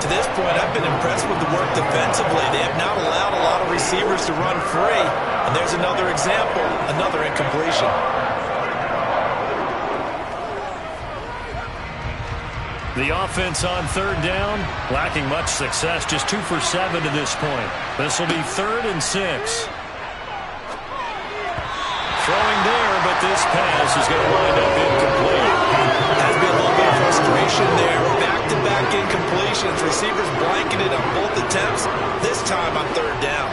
To this point, I've been impressed with the work defensively. They have not allowed a lot of receivers to run free. And there's another example, another incompletion. The offense on 3rd down, lacking much success, just 2 for 7 to this point. This will be 3rd and 6. Throwing there, but this pass is going to wind up incomplete. Has to be a little bit of frustration there. Back-to-back incompletions. Receivers blanketed on both attempts, this time on 3rd down.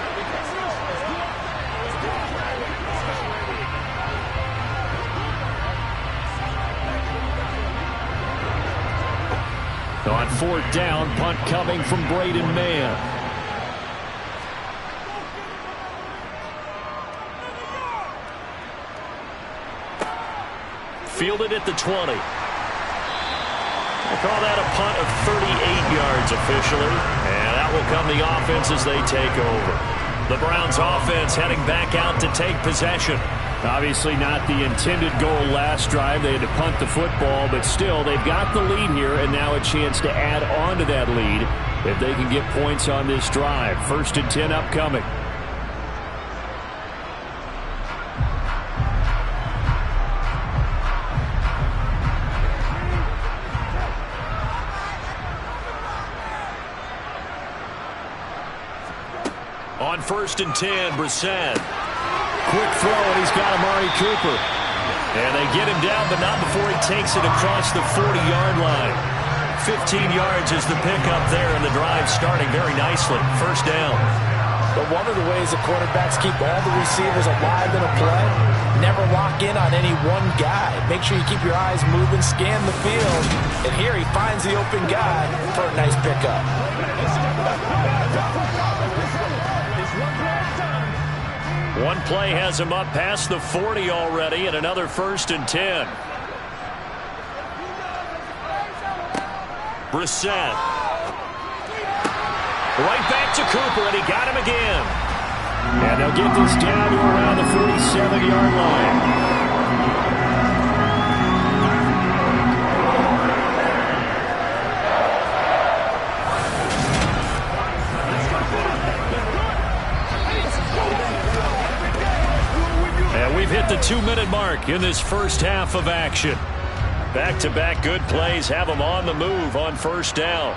On 4th down, punt coming from Braden Mann. Fielded at the 20. We'll call that a punt of 38 yards officially. And that will come the offense as they take over. The Browns offense heading back out to take possession. Obviously not the intended goal last drive. They had to punt the football, but still they've got the lead here and now a chance to add on to that lead if they can get points on this drive. 1st and 10 upcoming. On 1st and 10, Brissett. Quick throw, and he's got Amari Cooper. And they get him down, but not before he takes it across the 40-yard line. 15 yards is the pickup there, and the drive starting very nicely. 1st down. But one of the ways that quarterbacks keep all the receivers alive in a play, never lock in on any one guy. Make sure you keep your eyes moving, scan the field. And here he finds the open guy for a nice pickup. One play has him up past the 40 already, and another 1st and 10. Brissett. Right back to Cooper, and he got him again. And they'll get this down to around the 47-yard line. And we've hit the 2-minute mark in this first half of action. Back-to-back good plays have them on the move on 1st down.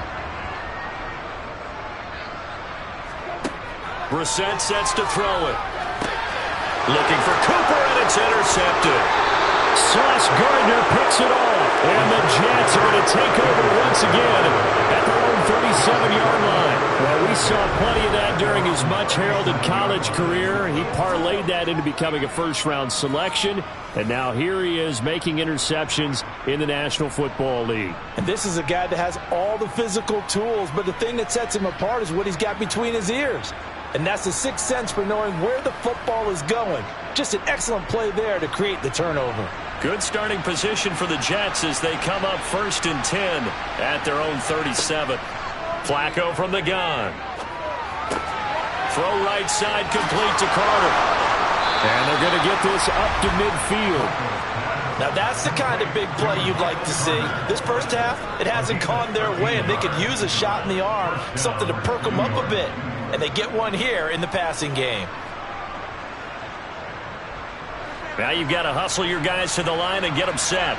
Brissett sets to throw it. Looking for Cooper, and it's intercepted. Sauce Gardner picks it off. And the Jets are going to take over once again at their own 37-yard line. Well, we saw plenty of that during his much-heralded college career. He parlayed that into becoming a first-round selection, and now here he is making interceptions in the National Football League. And this is a guy that has all the physical tools, but the thing that sets him apart is what he's got between his ears. And that's the sixth sense for knowing where the football is going. Just an excellent play there to create the turnover. Good starting position for the Jets as they come up 1st and 10 at their own 37. Flacco from the gun. Throw right side complete to Carter. And they're going to get this up to midfield. Now that's the kind of big play you'd like to see. This first half, it hasn't gone their way, and they could use a shot in the arm, something to perk them up a bit. And they get one here in the passing game. Now you've got to hustle your guys to the line and get them set.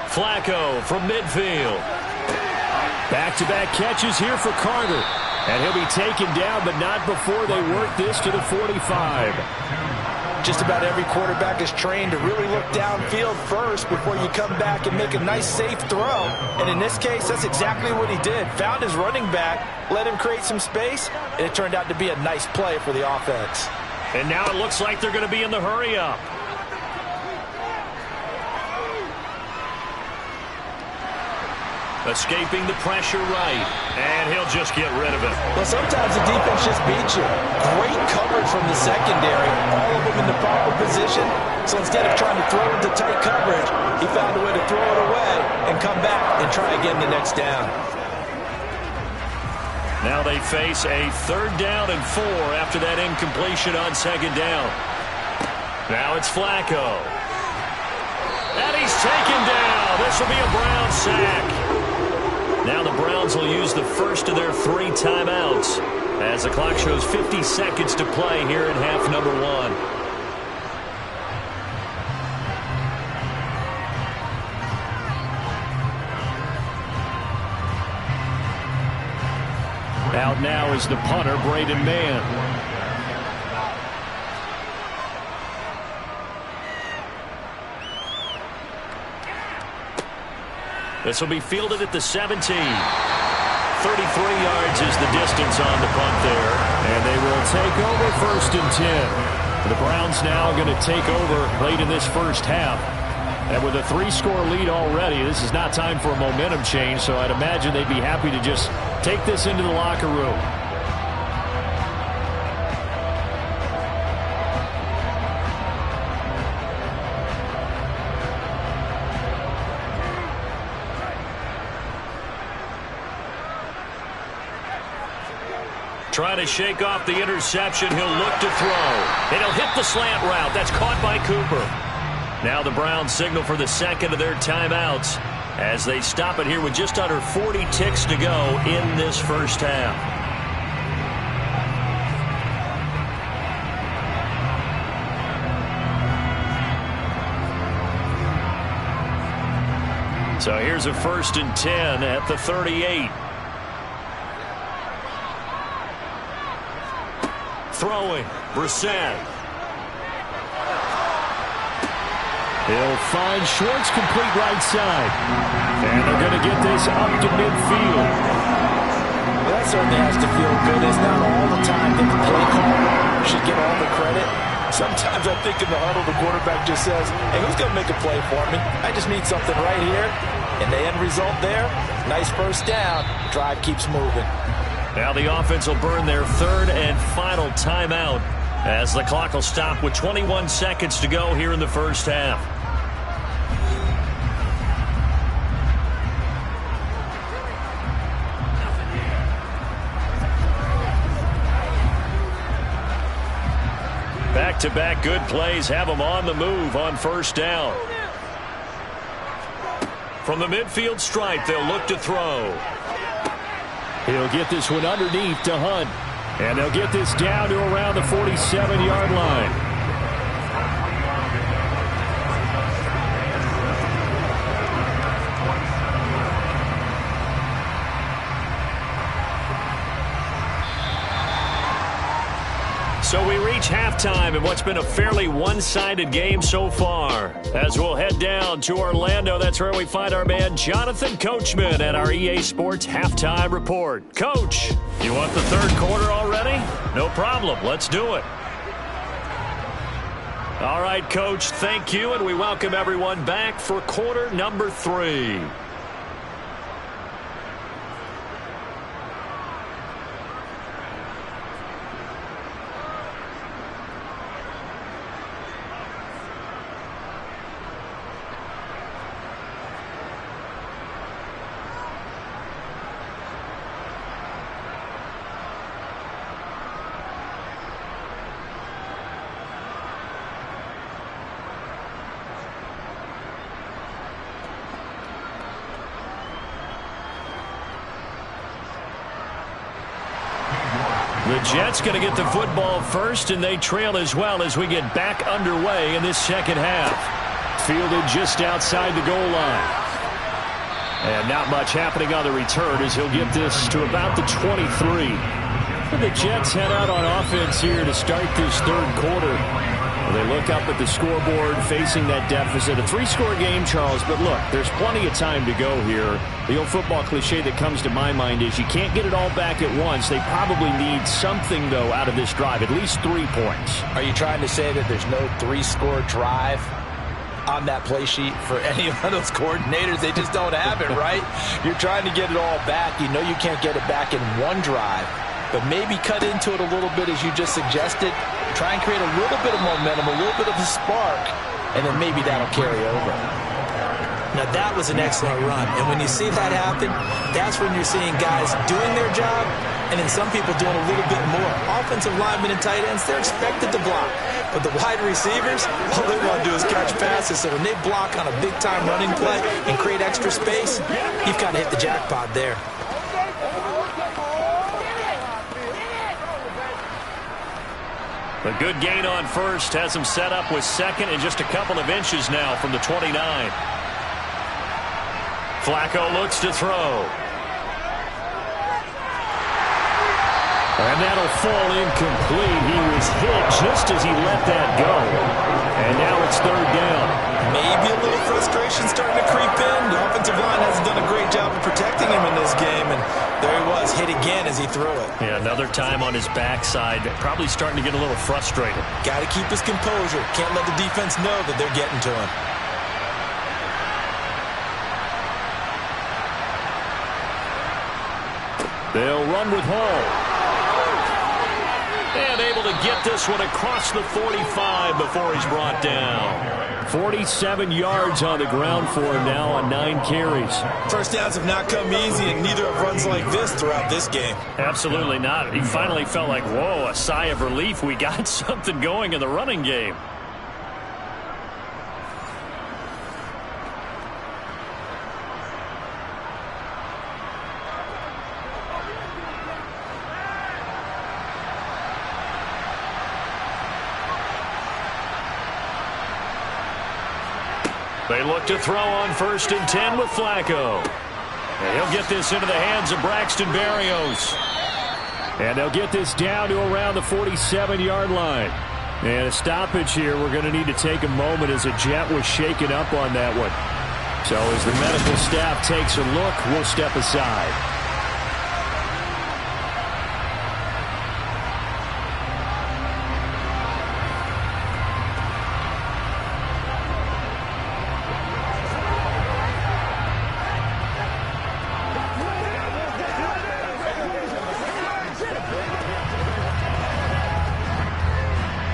Flacco from midfield. Back-to-back catches here for Carter. And he'll be taken down, but not before they work this to the 45. Just about every quarterback is trained to really look downfield first before you come back and make a nice, safe throw. And in this case, that's exactly what he did. Found his running back, let him create some space, and it turned out to be a nice play for the offense. And now it looks like they're going to be in the hurry-up. Escaping the pressure right. And he'll just get rid of it. Well, sometimes the defense just beats you. Great coverage from the secondary. All of them in the proper position. So instead of trying to throw into tight coverage, he found a way to throw it away and come back and try again the next down. Now they face a 3rd down and 4 after that incompletion on 2nd down. Now it's Flacco. And he's taken down. This will be a Brown sack. Now the Browns will use the first of their 3 timeouts as the clock shows 50 seconds to play here in half number 1. Out now is the punter, Braden Mann. This will be fielded at the 17. 33 yards is the distance on the punt there. And they will take over 1st and 10. The Browns now going to take over late in this first half. And with a 3-score lead already, this is not time for a momentum change, so I'd imagine they'd be happy to just take this into the locker room. Trying to shake off the interception. He'll look to throw. And he'll hit the slant route. That's caught by Cooper. Now the Browns signal for the second of their timeouts as they stop it here with just under 40 ticks to go in this first half. So here's a 1st and 10 at the 38. Throwing, Brissett. He'll find Schwartz complete right side. And they're going to get this up to midfield. Well, that certainly has to feel good. It's not all the time that the play caller should get all the credit. Sometimes I think in the huddle, the quarterback just says, hey, who's going to make a play for me? I just need something right here. And the end result there, nice first down. Drive keeps moving. Now the offense will burn their 3rd and final timeout as the clock will stop with 21 seconds to go here in the first half. Back-to-back good plays have them on the move on 1st down. From the midfield stripe, they'll look to throw. He'll get this one underneath to Hunt. And they'll get this down to around the 47-yard line. So we reach halftime in what's been a fairly one-sided game so far. As we'll head down to Orlando, that's where we find our man Jonathan Coachman at our EA Sports Halftime Report. Coach, you want the third quarter already? No problem. Let's do it. All right, Coach, thank you, and we welcome everyone back for quarter number 3. The Jets going to get the football first, and they trail as well as we get back underway in this second half. Fielded just outside the goal line. And not much happening on the return as he'll get this to about the 23. The Jets head out on offense here to start this third quarter. They look up at the scoreboard facing that deficit. A 3-score game, Charles, but look, there's plenty of time to go here. The old football cliche that comes to my mind is you can't get it all back at once. They probably need something, though, out of this drive, at least 3 points. Are you trying to say that there's no 3-score drive on that play sheet for any of those coordinators? They just don't have it, right? You're trying to get it all back. You know you can't get it back in one drive, but maybe cut into it a little bit as you just suggested. Try and create a little bit of momentum, a little bit of a spark, and then maybe that'll carry over. Now, that was an excellent run. And when you see that happen, that's when you're seeing guys doing their job and then some people doing a little bit more. Offensive linemen and tight ends, they're expected to block. But the wide receivers, all they want to do is catch passes. So when they block on a big-time running play and create extra space, you've got to hit the jackpot there. A good gain on first has him set up with second and just a couple of inches now from the 29. Flacco looks to throw. And that'll fall incomplete. He was hit just as he let that go. And now it's third down. Maybe a little frustration starting to creep in. The offensive line hasn't done a great job of protecting him in this game. And there he was, hit again as he threw it. Yeah, another time on his backside. Probably starting to get a little frustrated. Got to keep his composure. Can't let the defense know that they're getting to him. They'll run with Hall. And able to get this one across the 45 before he's brought down. 47 yards on the ground for him now on 9 carries. First downs have not come easy, and neither have runs like this throughout this game. Absolutely not. He finally felt like, whoa, a sigh of relief. We got something going in the running game. They look to throw on 1st and 10 with Flacco. And he'll get this into the hands of Braxton Berrios. And they'll get this down to around the 47-yard line. And a stoppage here. We're going to need to take a moment as a Jet was shaken up on that one. So as the medical staff takes a look, we'll step aside.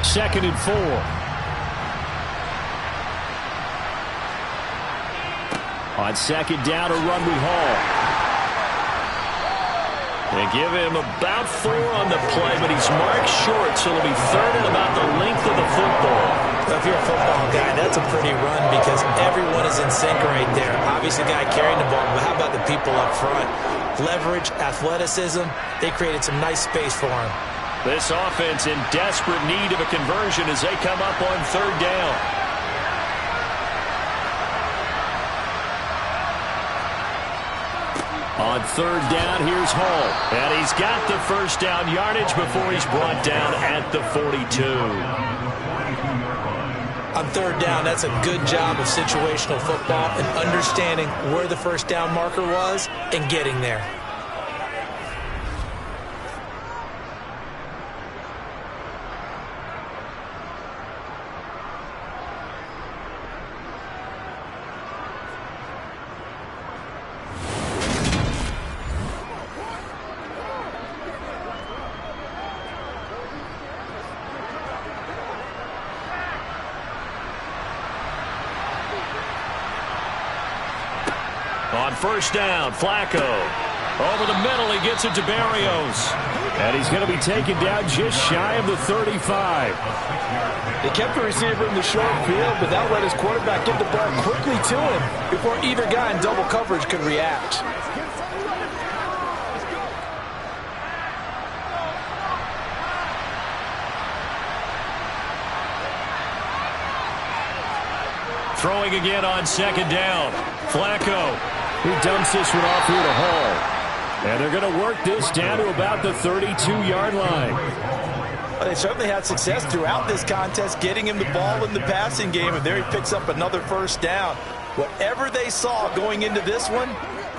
Second and 4. On second down, a run with Hall. They give him about 4 on the play, but he's marked short, so it'll be third and about the length of the football. If you're a football guy, that's a pretty run because everyone is in sync right there. Obviously, the guy carrying the ball, but how about the people up front? Leverage, athleticism, they created some nice space for him. This offense in desperate need of a conversion as they come up on third down. On third down, here's Hall. And he's got the first down yardage before he's brought down at the 42. On third down, that's a good job of situational football and understanding where the first down marker was and getting there. On first down, Flacco. Over the middle, he gets it to Berrios. And he's going to be taken down just shy of the 35. They kept the receiver in the short field, but that let his quarterback get the ball quickly to him before either guy in double coverage could react. Throwing again on second down. Flacco. He dumps this one off here to Hall. And they're going to work this down to about the 32-yard line. Well, they certainly had success throughout this contest getting him the ball in the passing game, and there he picks up another first down. Whatever they saw going into this one,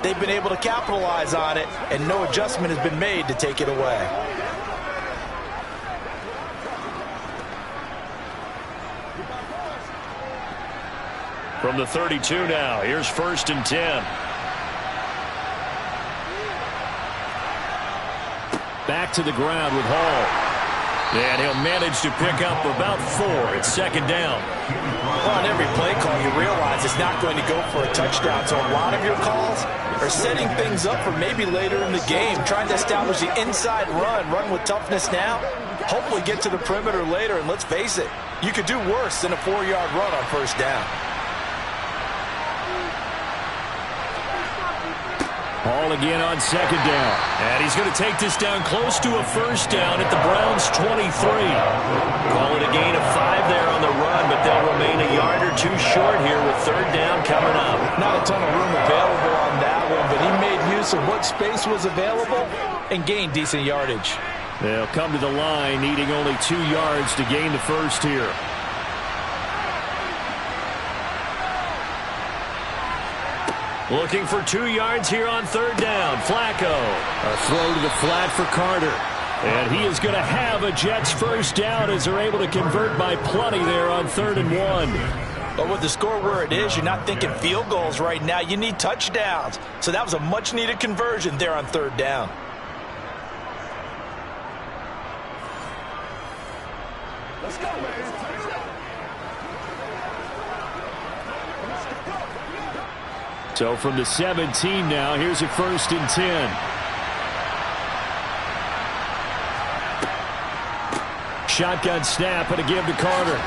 they've been able to capitalize on it, and no adjustment has been made to take it away. From the 32 now, here's first and 10. Back to the ground with Hall. And he'll manage to pick up about 4 at second down. Well, on every play call, you realize it's not going to go for a touchdown. So a lot of your calls are setting things up for maybe later in the game, trying to establish the inside run with toughness now, hopefully get to the perimeter later. And let's face it, you could do worse than a 4-yard run on first down. Hall again on second down. And he's going to take this down close to a first down at the Browns' 23. Call it a gain of 5 there on the run, but they'll remain a yard or two short here with third down coming up. Not a ton of room available on that one, but he made use of what space was available and gained decent yardage. They'll come to the line, needing only 2 yards to gain the first here. Looking for 2 yards here on third down. Flacco. A throw to the flat for Carter. And he is going to have a Jets first down as they're able to convert by plenty there on 3rd and 1. But with the score where it is, you're not thinking field goals right now. You need touchdowns. So that was a much-needed conversion there on third down. Let's go, man. So from the 17 now, here's a first and 10. Shotgun snap and a give to Carter.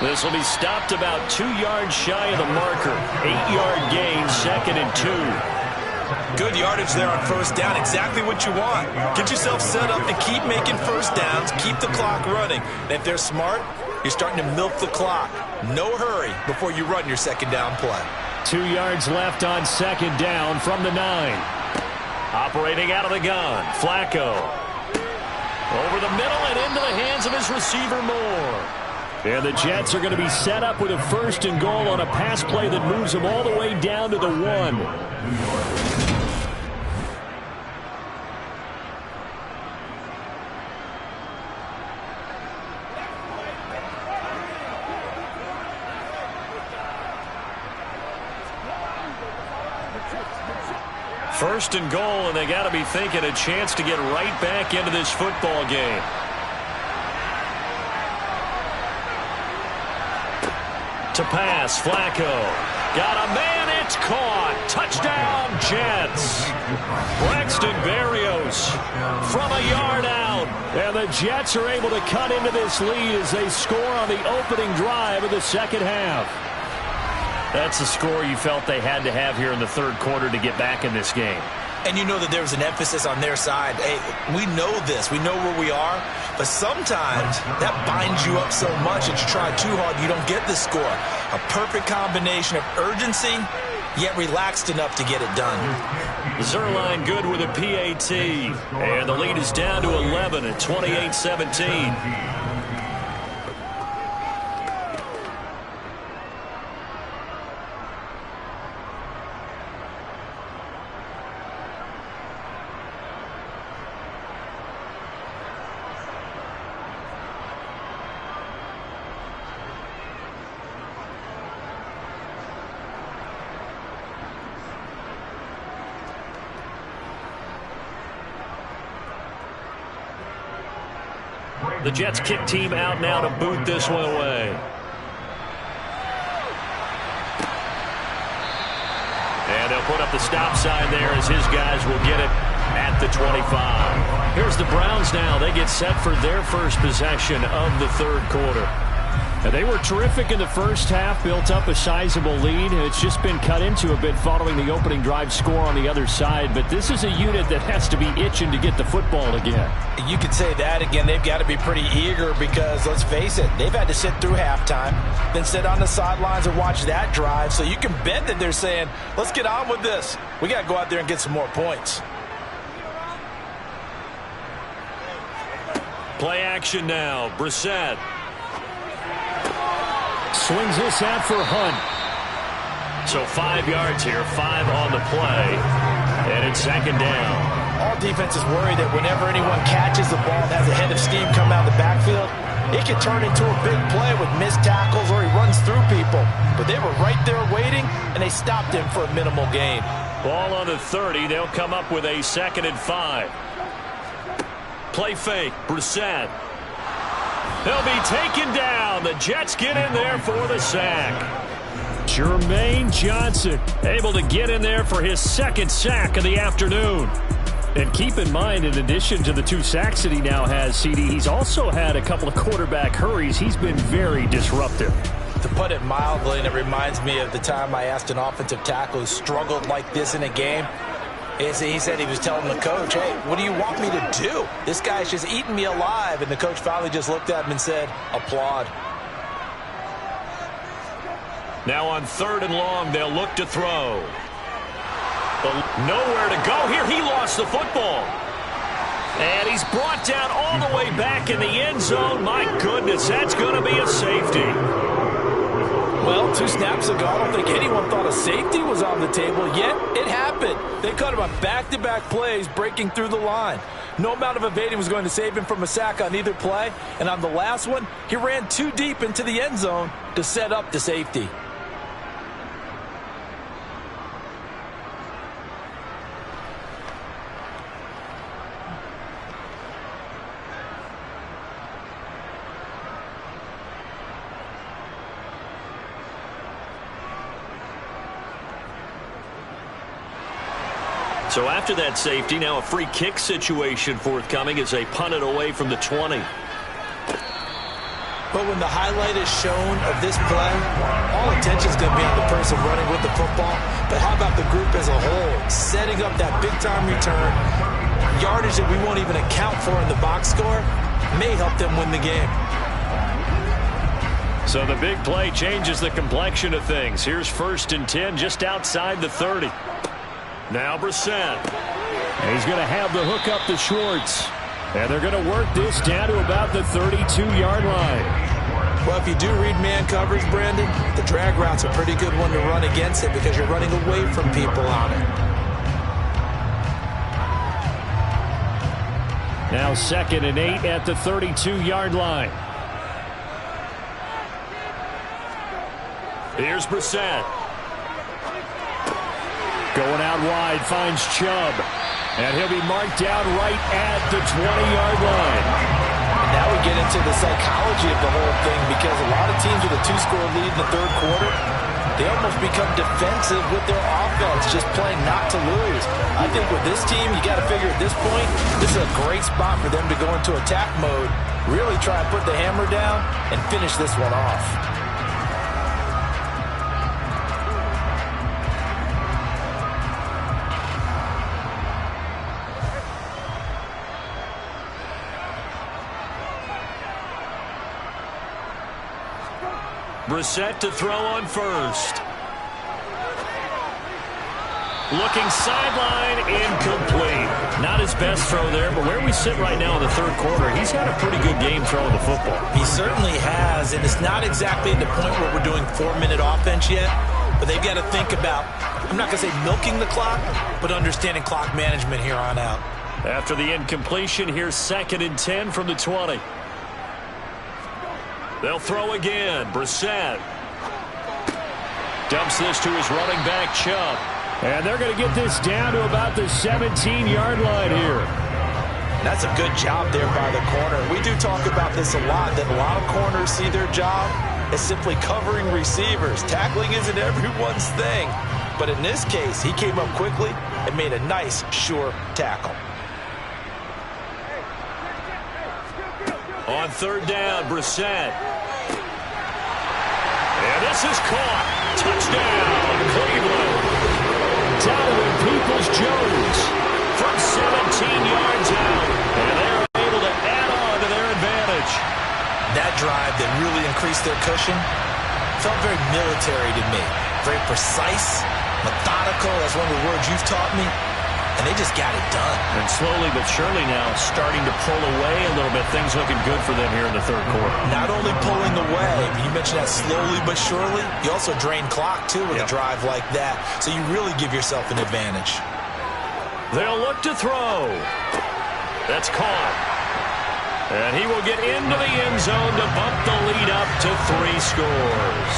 This will be stopped about 2 yards shy of the marker. 8-yard gain, 2nd and 2. Good yardage there on first down. Exactly what you want. Get yourself set up and keep making first downs. Keep the clock running. And if they're smart, you're starting to milk the clock. No hurry before you run your second down play. 2 yards left on second down from the 9. Operating out of the gun, Flacco. Over the middle and into the hands of his receiver Moore. And the Jets are going to be set up with a first and goal on a pass play that moves them all the way down to the 1. First and goal, and they got to be thinking a chance to get right back into this football game. To pass, Flacco. Got a man, it's caught. Touchdown, Jets. Braxton Berrios from a yard out. And the Jets are able to cut into this lead as they score on the opening drive of the second half. That's the score you felt they had to have here in the third quarter to get back in this game. And you know that there was an emphasis on their side. Hey, we know this. We know where we are. But sometimes that binds you up so much that you try too hard, you don't get the score. A perfect combination of urgency yet relaxed enough to get it done. Zerline good with a PAT. And the lead is down to 11 at 28-17. The Jets kick team out now to boot this one away. And they'll put up the stop sign there as his guys will get it at the 25. Here's the Browns now. They get set for their first possession of the third quarter. And they were terrific in the first half, built up a sizable lead. It's just been cut into a bit following the opening drive score on the other side. But this is a unit that has to be itching to get the football again. You could say that again. They've got to be pretty eager because, let's face it, they've had to sit through halftime, then sit on the sidelines and watch that drive. So you can bet that they're saying, let's get on with this. We got to go out there and get some more points. Play action now. Brissett. Swings this out for Hunt. So 5 yards here, 5 on the play, and it's second down. All defenses worry that whenever anyone catches the ball and has a head of steam come out of the backfield, it can turn into a big play with missed tackles or he runs through people. But they were right there waiting, and they stopped him for a minimal gain. Ball on the 30. They'll come up with a 2nd and 5. Play fake. Brissett. He'll be taken down. The Jets get in there for the sack. Jermaine Johnson able to get in there for his 2nd sack of the afternoon. And keep in mind, in addition to the 2 sacks that he now has, CD, he's also had a couple of quarterback hurries. He's been very disruptive. To put it mildly, and it reminds me of the time I asked an offensive tackle who struggled like this in a game. He said he was telling the coach, hey, what do you want me to do? This guy's just eating me alive. And the coach finally just looked at him and said, applaud. Now on 3rd and long, they'll look to throw. But nowhere to go here. He lost the football. And he's brought down all the way back in the end zone. My goodness, that's going to be a safety. Well, 2 snaps ago, I don't think anyone thought a safety was on the table, yet it happened. They caught him on back-to-back plays breaking through the line. No amount of evading was going to save him from a sack on either play, and on the last one, he ran too deep into the end zone to set up the safety. So after that safety, now a free kick situation forthcoming as they punt it away from the 20. But when the highlight is shown of this play, all attention is going to be on the person running with the football. But how about the group as a whole, setting up that big-time return, yardage that we won't even account for in the box score, may help them win the game. So the big play changes the complexion of things. Here's 1st and 10 just outside the 30. Now Brissett. And he's going to have the hook up to Schwartz. And they're going to work this down to about the 32-yard line. Well, if you do read man coverage, Brandon, the drag route's a pretty good one to run against it because you're running away from people on it. Now 2nd and 8 at the 32-yard line. Here's Brissett. Going out wide, finds Chubb. And he'll be marked down right at the 20-yard line. And now we get into the psychology of the whole thing because a lot of teams with a 2-score lead in the third quarter, they almost become defensive with their offense, just playing not to lose. I think with this team, you got to figure at this point, this is a great spot for them to go into attack mode, really try and put the hammer down and finish this one off. Brissett to throw on 1st. Looking sideline, incomplete. Not his best throw there, but where we sit right now in the third quarter, he's had a pretty good game throwing the football. He certainly has, and it's not exactly at the point where we're doing 4-minute offense yet, but they've got to think about, I'm not going to say milking the clock, but understanding clock management here on out. After the incompletion, here's 2nd and 10 from the 20. They'll throw again. Brissett dumps this to his running back, Chubb. And they're going to get this down to about the 17-yard line here. That's a good job there by the corner. We do talk about this a lot, that a lot of corners see their job as simply covering receivers. Tackling isn't everyone's thing. But in this case, he came up quickly and made a nice, sure tackle. On 3rd down, Brissett. And this is caught. Touchdown, Cleveland. Donovan Peoples-Jones from 17 yards out. And they're able to add on to their advantage. That drive that really increased their cushion felt very military to me. Very precise, methodical. That's one of the words you've taught me. And they just got it done. And slowly but surely now starting to pull away a little bit. Things looking good for them here in the third quarter. Not only pulling away, you mentioned that slowly but surely. You also drain clock, too, with a drive like that. So you really give yourself an advantage. They'll look to throw. That's caught. And he will get into the end zone to bump the lead up to 3 scores.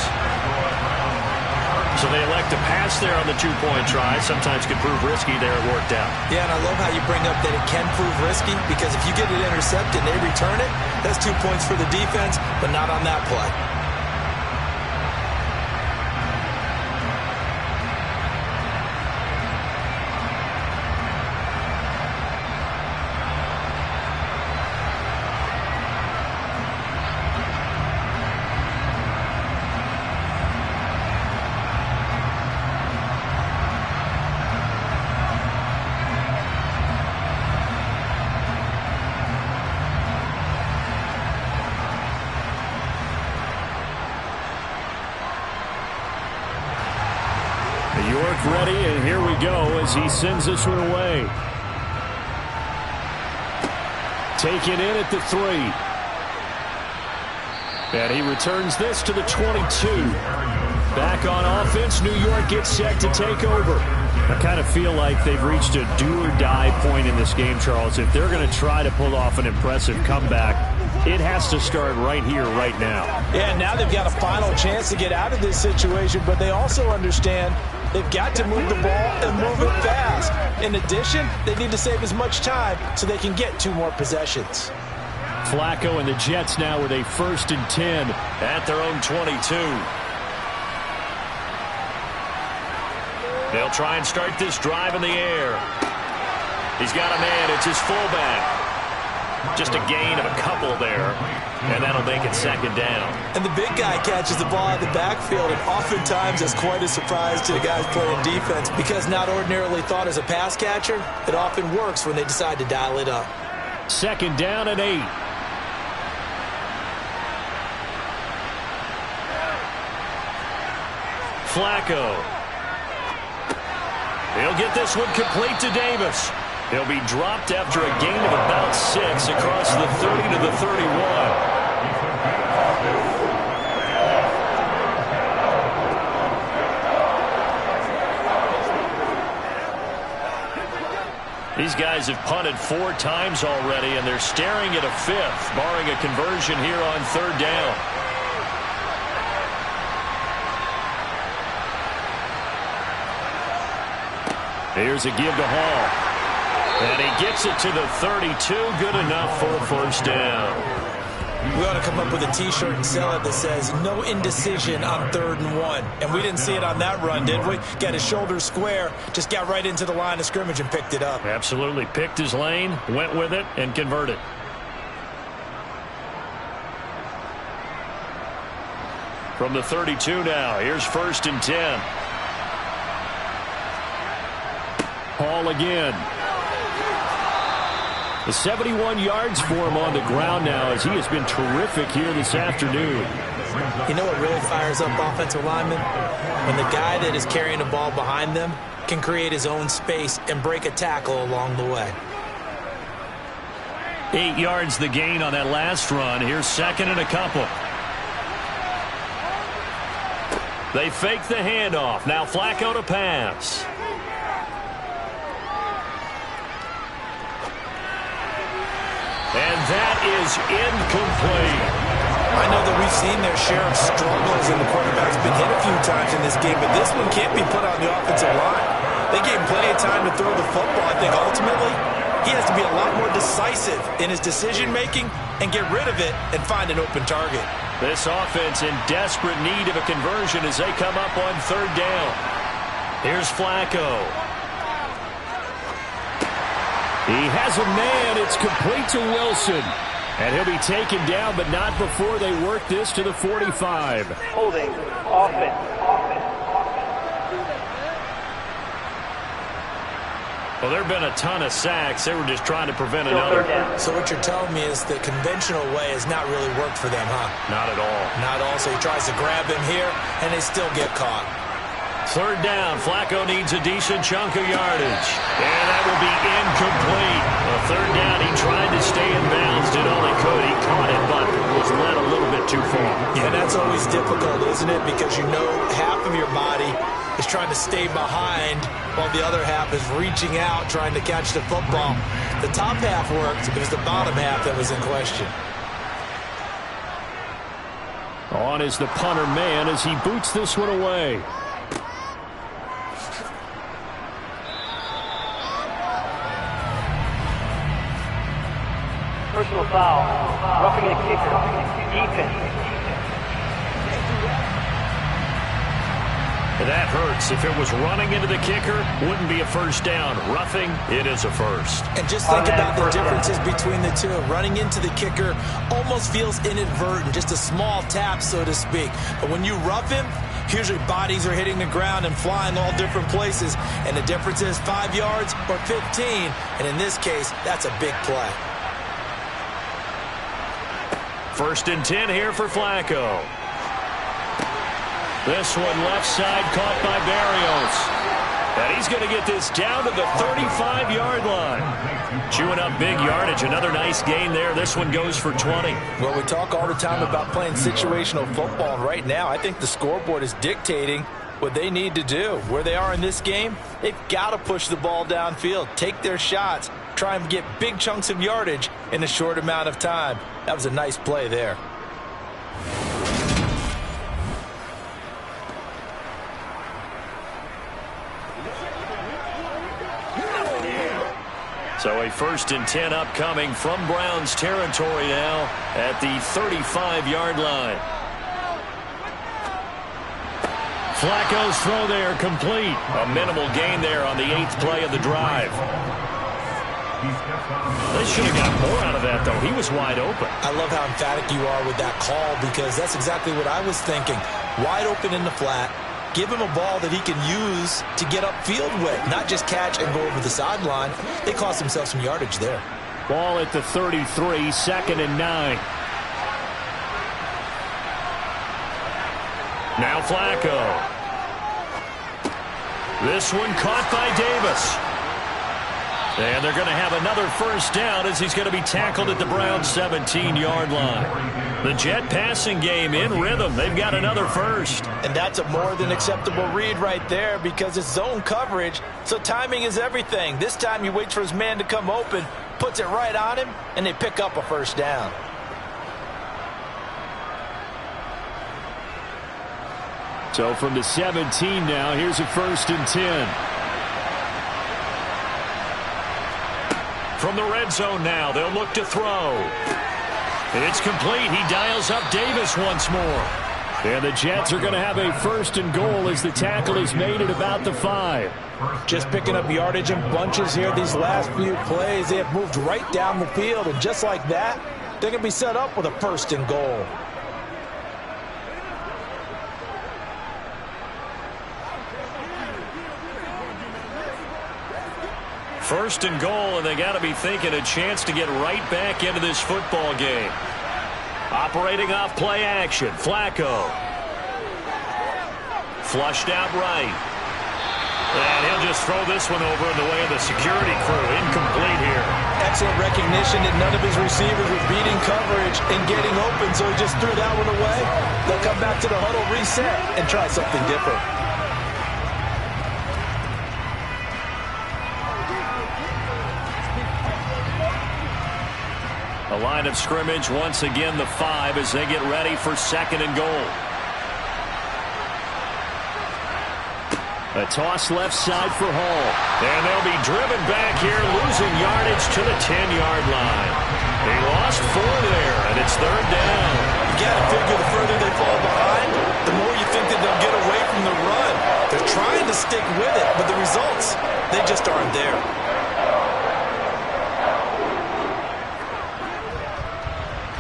So they elect to pass there on the 2-point try. Sometimes could prove risky. There it worked out. Yeah, and I love how you bring up that it can prove risky, because if you get it intercepted and they return it, that's 2 points for the defense, but not on that play. Ready, and here we go as he sends this one away. Taken in at the 3. And he returns this to the 22. Back on offense, New York gets set to take over. I kind of feel like they've reached a do-or-die point in this game, Charles. If they're going to try to pull off an impressive comeback, it has to start right here, right now. Yeah, now they've got a final chance to get out of this situation, but they also understand they've got to move the ball and move it fast. In addition, they need to save as much time so they can get 2 more possessions. Flacco and the Jets now with a 1st and 10 at their own 22. They'll try and start this drive in the air. He's got a man. It's his fullback. Just a gain of a couple there, and that'll make it 2nd down. And the big guy catches the ball in the backfield, and oftentimes that's quite a surprise to the guys playing defense, because not ordinarily thought as a pass catcher, it often works when they decide to dial it up. 2nd down and 8. Flacco. He'll get this one complete to Davis. He'll be dropped after a gain of about 6 across the 30 to the 31. These guys have punted 4 times already, and they're staring at a 5th, barring a conversion here on 3rd down. Here's a give to Hall. And he gets it to the 32. Good enough for a 1st down. We ought to come up with a T-shirt and sell it that says, no indecision on 3rd and 1. And we didn't see it on that run, did we? Got his shoulders square, just got right into the line of scrimmage and picked it up. Absolutely. Picked his lane, went with it, and converted. From the 32 now, here's 1st and 10. Hall again. The 71 yards for him on the ground now, as he has been terrific here this afternoon. You know what really fires up offensive linemen? When the guy that is carrying the ball behind them can create his own space and break a tackle along the way. 8 yards the gain on that last run. Here's second and a couple. They fake the handoff. Now Flacco to pass. And that is incomplete. I know that we've seen their share of struggles, and the quarterback's been hit a few times in this game, but this one can't be put on the offensive line. They gave him plenty of time to throw the football. I think ultimately he has to be a lot more decisive in his decision-making and get rid of it and find an open target. This offense in desperate need of a conversion as they come up on third down. Here's Flacco. He has a man. It's complete to Wilson. And he'll be taken down, but not before they work this to the 45. Holding, offense. Well, there have been a ton of sacks. They were just trying to prevent another. So what you're telling me is the conventional way has not really worked for them, huh? Not at all. Not all. So he tries to grab him here, and they still get caught. Third down. Flacco needs a decent chunk of yardage. And that will be incomplete. A third down. He tried to stay in bounds. Did all he could. He caught it, but was led a little bit too far. Yeah, that's always difficult, isn't it? Because you know half of your body is trying to stay behind while the other half is reaching out, trying to catch the football. The top half worked. It was the bottom half that was in question. On is the punter man as he boots this one away. Personal foul. Roughing the kicker. Defense. That hurts. If it was running into the kicker, wouldn't be a first down. Roughing, it is a first. And just think about the differences between the two. Running into the kicker almost feels inadvertent, just a small tap, so to speak. But when you rough him, usually bodies are hitting the ground and flying all different places. And the difference is 5 yards or 15. And in this case, that's a big play. First and 10 here for Flacco. This one left side caught by Barrios. And he's going to get this down to the 35-yard line. Chewing up big yardage. Another nice gain there. This one goes for 20. Well, we talk all the time about playing situational football. And right now, I think the scoreboard is dictating what they need to do. Where they are in this game, they've got to push the ball downfield, take their shots, try and get big chunks of yardage in a short amount of time. That was a nice play there. So a first and 10 upcoming from Browns territory now at the 35-yard line. Flacco's throw there complete. A minimal gain there on the 8th play of the drive. They should have got more out of that, though. He was wide open. I love how emphatic you are with that call because that's exactly what I was thinking. Wide open in the flat. Give him a ball that he can use to get upfield with, not just catch and go over the sideline. They cost themselves some yardage there. Ball at the 33, second and 9. Now Flacco. This one caught by Davis. And they're going to have another first down as he's going to be tackled at the Browns' 17-yard line. The Jet passing game in rhythm. They've got another first. And that's a more than acceptable read right there because it's zone coverage, so timing is everything. This time he waits for his man to come open, puts it right on him, and they pick up a first down. So from the 17 now, here's a first and 10. From the red zone now, they'll look to throw. It's complete. He dials up Davis once more. And the Jets are going to have a first and goal as the tackle is made at about the 5. Just picking up yardage in bunches here these last few plays. They have moved right down the field, and just like that, they're going to be set up with a first and goal. First and goal, and they got to be thinking a chance to get right back into this football game. Operating off play action, Flacco. Flushed out right. And he'll just throw this one over in the way of the security crew. Incomplete here. Excellent recognition that none of his receivers were beating coverage and getting open, so he just threw that one away. They'll come back to the huddle, reset, and try something different. The line of scrimmage, once again, the 5 as they get ready for 2nd and goal. A toss left side for Hall. And they'll be driven back here, losing yardage to the 10-yard line. They lost 4 there, and it's 3rd down. You got to figure the further they fall behind, the more you think that they'll get away from the run. They're trying to stick with it, but the results, they just aren't there.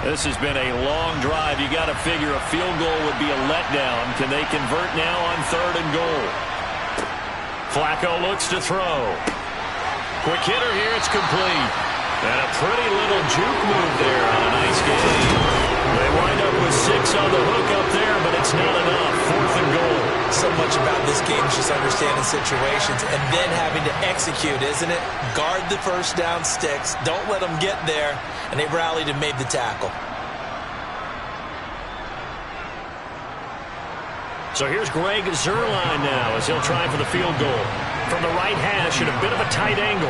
This has been a long drive. You got to figure a field goal would be a letdown. Can they convert now on 3rd and goal? Flacco looks to throw. Quick hitter here, it's complete. And a pretty little juke move there on a nice game. They wind up with 6 on the hook up there, but it's not enough. 4th and goal. So much about this game is just understanding situations and then having to execute, isn't it? Guard the first down sticks. Don't let them get there. And they rallied and made the tackle. So here's Greg Zuerlein now as he'll try for the field goal. From the right hash at a bit of a tight angle.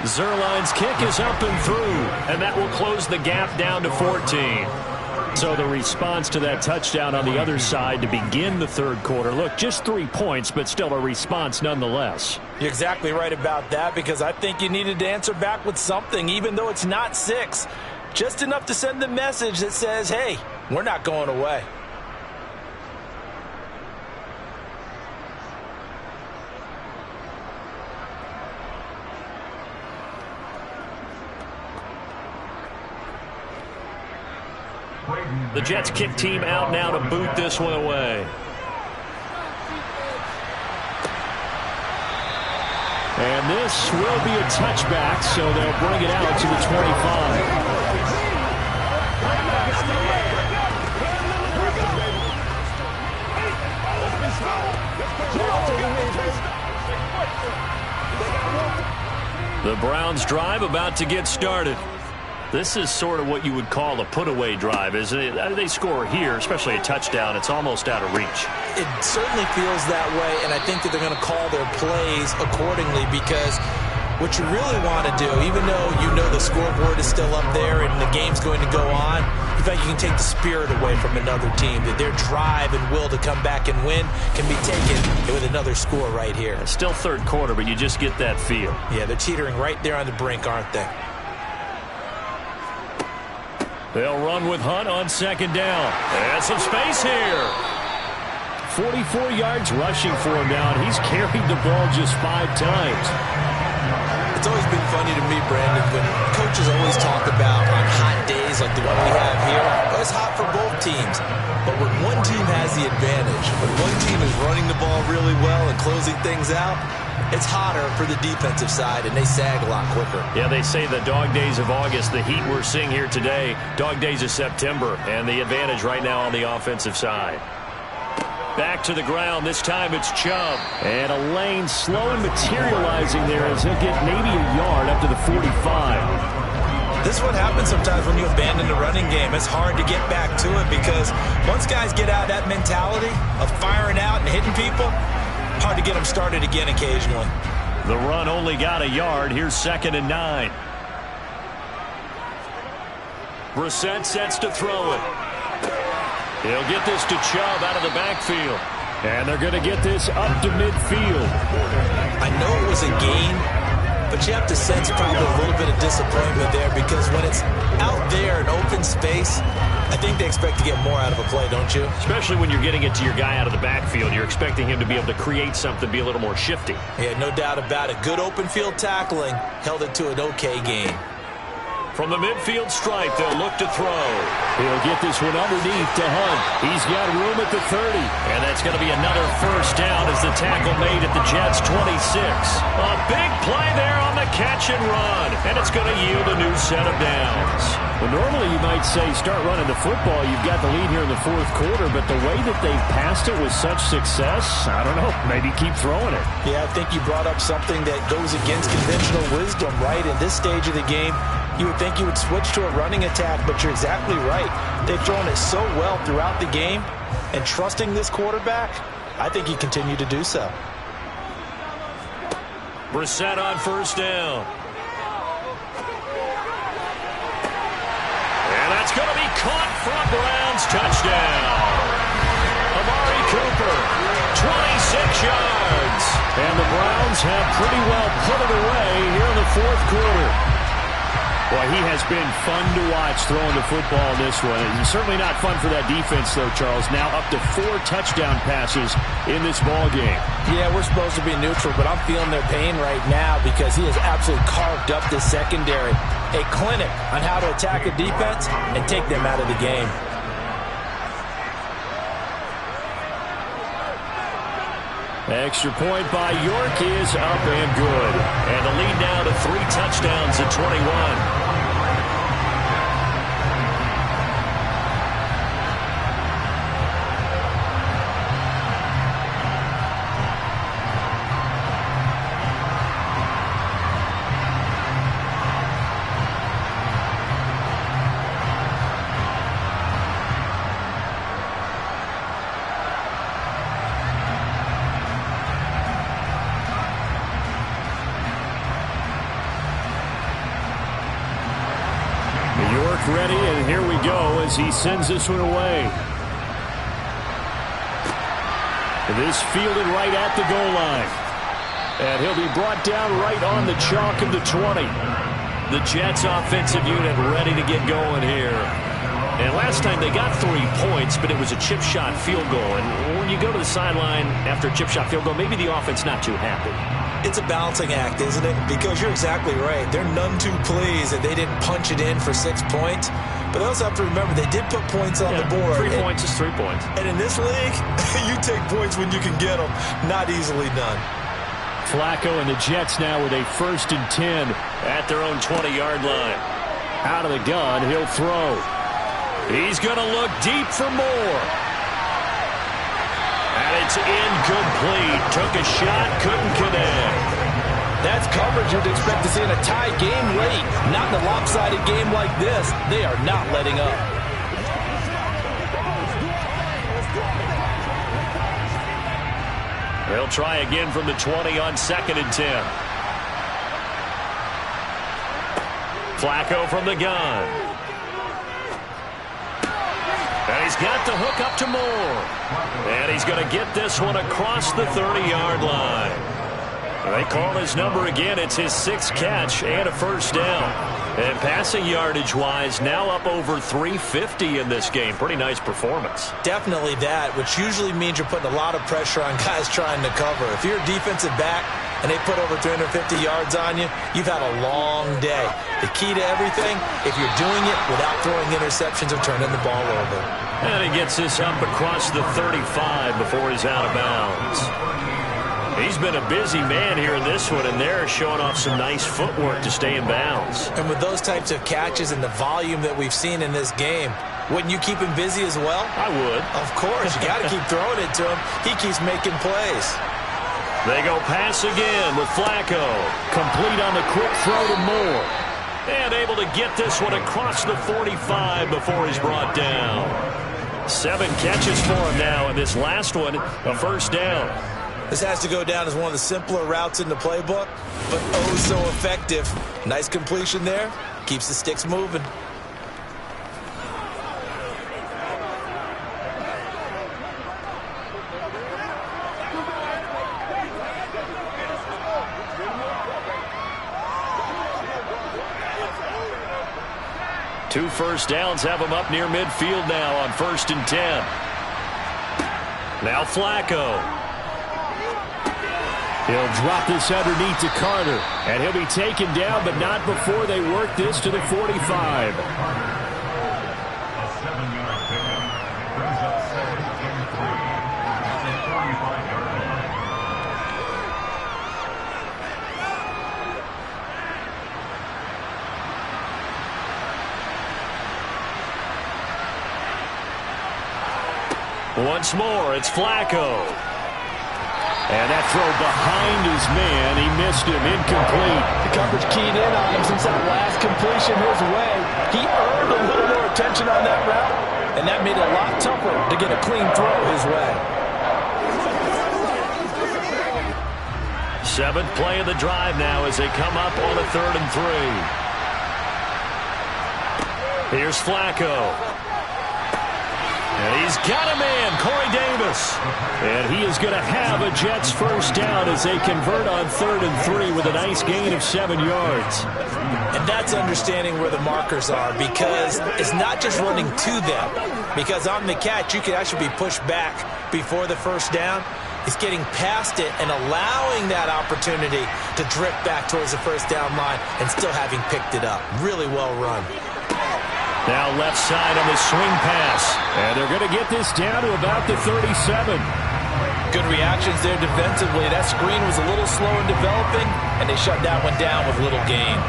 Zuerlein's kick is up and through, and that will close the gap down to 14. So the response to that touchdown on the other side to begin the 3rd quarter. Look, just 3 points, but still a response nonetheless. You're exactly right about that, because I think you needed to answer back with something, even though it's not 6. Just enough to send the message that says, hey, we're not going away. The Jets kick team out now to boot this one away. And this will be a touchback, so they'll bring it out to the 25. The Browns drive about to get started. This is sort of what you would call a put-away drive, isn't it? They score here, especially a touchdown. It's almost out of reach. It certainly feels that way, and I think that they're going to call their plays accordingly, because what you really want to do, even though you know the scoreboard is still up there and the game's going to go on, in fact, you can take the spirit away from another team, that their drive and will to come back and win can be taken with another score right here. It's still 3rd quarter, but you just get that feel. Yeah, they're teetering right there on the brink, aren't they? They'll run with Hunt on 2nd down. And some space here. 44 yards rushing for him now, and he's carried the ball just 5 times. It's always been funny to me, Brandon, when coaches always talk about on hot days like the one we have here, well, it's hot for both teams. But when one team has the advantage, when one team is running the ball really well and closing things out, it's hotter for the defensive side, and they sag a lot quicker. Yeah, they say the dog days of August, the heat we're seeing here today, dog days of September, and the advantage right now on the offensive side. Back to the ground. This time it's Chubb. And a lane slowly materializing there as he'll get maybe a yard up to the 45. This is what happens sometimes when you abandon the running game. It's hard to get back to it, because once guys get out of that mentality of firing out and hitting people, hard to get them started again occasionally. The run only got a yard. Here's 2nd and 9. Brissett sets to throw it. He'll get this to Chubb out of the backfield. And they're going to get this up to midfield. I know it was a gain, but you have to sense probably a little bit of disappointment there, because when it's out there in open space, I think they expect to get more out of a play, don't you? Especially when you're getting it to your guy out of the backfield. You're expecting him to be able to create something, be a little more shifty. Yeah, no doubt about it. Good open field tackling held it to an okay game. From the midfield stripe, they'll look to throw. He'll get this one underneath to Hunt. He's got room at the 30. And that's going to be another 1st down as the tackle made at the Jets' 26. A big play there on the catch and run, and it's going to yield a new set of downs. Well, normally you might say start running the football. You've got the lead here in the fourth quarter, but the way that they've passed it with such success, I don't know, maybe keep throwing it. Yeah, I think you brought up something that goes against conventional wisdom, right? In this stage of the game, you would think you would switch to a running attack, but you're exactly right. They've thrown it so well throughout the game, and trusting this quarterback, I think you continue to do so. Brissett on first down. And that's going to be caught for a Browns touchdown. Amari Cooper, 26 yards. And the Browns have pretty well put it away here in the fourth quarter. Boy, he has been fun to watch throwing the football in this one. It's certainly not fun for that defense, though, Charles. Now up to 4 touchdown passes in this ball game. Yeah, we're supposed to be neutral, but I'm feeling their pain right now because he has absolutely carved up this secondary. A clinic on how to attack a defense and take them out of the game. Extra point by York is up and good. And the lead now to 3 touchdowns at 21. Ready, and here we go as he sends this one away. This fielded right at the goal line. And he'll be brought down right on the chalk of the 20. The Jets offensive unit ready to get going here. And last time they got 3 points, but it was a chip shot field goal. And when you go to the sideline after a chip shot field goal, maybe the offense not too happy. It's a balancing act, isn't it? Because you're exactly right. They're none too pleased that they didn't punch it in for 6 points. But they also have to remember they did put points on the board. 3 points is 3 points. And in this league, you take points when you can get them. Not easily done. Flacco and the Jets now with a 1st and 10 at their own 20-yard line. Out of the gun, he'll throw. He's going to look deep for more. And it's incomplete. Took a shot, couldn't connect. That's coverage you'd expect to see in a tie game late. Not in a lopsided game like this. They are not letting up. They'll try again from the 20 on 2nd and 10. Flacco from the gun. And he's got the hook up to Moore. And he's going to get this one across the 30-yard line. They call his number again. It's his 6th catch and a 1st down. And passing yardage-wise, now up over 350 in this game. Pretty nice performance. Definitely that, which usually means you're putting a lot of pressure on guys trying to cover. If you're a defensive back and they put over 350 yards on you, you've had a long day. The key to everything, if you're doing it without throwing interceptions or turning the ball over. And he gets this up across the 35 before he's out of bounds. He's been a busy man here in this one, and they're showing off some nice footwork to stay in bounds. And with those types of catches and the volume that we've seen in this game, wouldn't you keep him busy as well? I would. Of course. You got to keep throwing it to him. He keeps making plays. They go pass again with Flacco. Complete on the quick throw to Moore. And able to get this one across the 45 before he's brought down. 7 catches for him now, and this last one, a 1st down. This has to go down as one of the simpler routes in the playbook, but oh so effective. Nice completion there. Keeps the sticks moving. Two 1st downs have him up near midfield now on 1st and 10. Now Flacco. He'll drop this underneath to Carter, and he'll be taken down, but not before they work this to the 45. Once more, it's Flacco. And that throw behind his man, he missed him, incomplete. The coverage keyed in on him since that last completion his way. He earned a little more attention on that route, and that made it a lot tougher to get a clean throw his way. Seventh play of the drive now as they come up on a 3rd and 3. Here's Flacco. And he's got a man, Corey Davis. And he is going to have a Jets first down as they convert on 3rd and 3 with a nice gain of 7 yards. And that's understanding where the markers are, because it's not just running to them. Because on the catch, you can actually be pushed back before the first down. It's getting past it and allowing that opportunity to drift back towards the first down line and still having picked it up. Really well run. Now left side on the swing pass. And they're going to get this down to about the 37. Good reactions there defensively. That screen was a little slow in developing, and they shut that one down with little gain.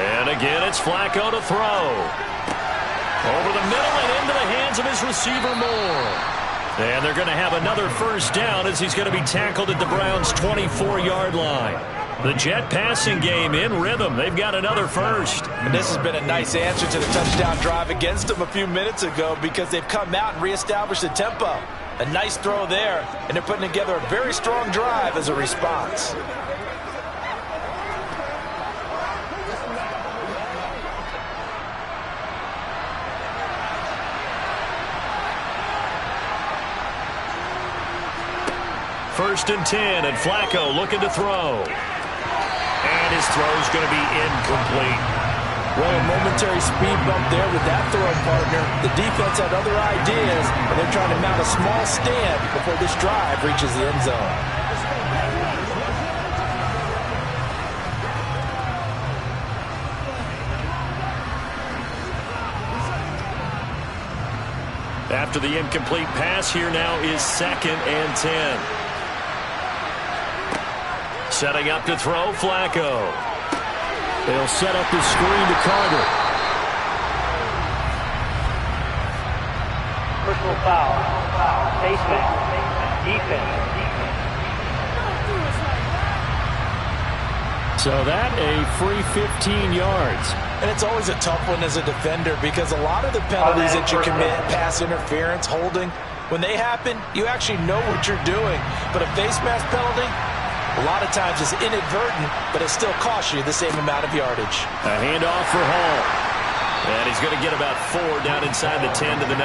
And again, it's Flacco to throw. Over the middle and into the hands of his receiver Moore. And they're going to have another first down as he's going to be tackled at the Browns' 24-yard line. The Jet passing game in rhythm. They've got another first. And this has been a nice answer to the touchdown drive against them a few minutes ago, because they've come out and reestablished the tempo. A nice throw there, and they're putting together a very strong drive as a response. First and 10, and Flacco looking to throw. And his throw's going to be incomplete. Well, a momentary speed bump there with that throwing partner. The defense had other ideas, and they're trying to mount a small stand before this drive reaches the end zone. After the incomplete pass, here now is 2nd and 10. Setting up to throw, Flacco. They'll set up the screen to Carter. Personal foul. Face mask. Defense. So that a free 15 yards. And it's always a tough one as a defender, because a lot of the penalties that you commit, pass interference, holding, when they happen, you actually know what you're doing. But a face mask penalty, a lot of times it's inadvertent, but it still costs you the same amount of yardage. A handoff for Hall. And he's going to get about 4 down inside the 10 to the 9.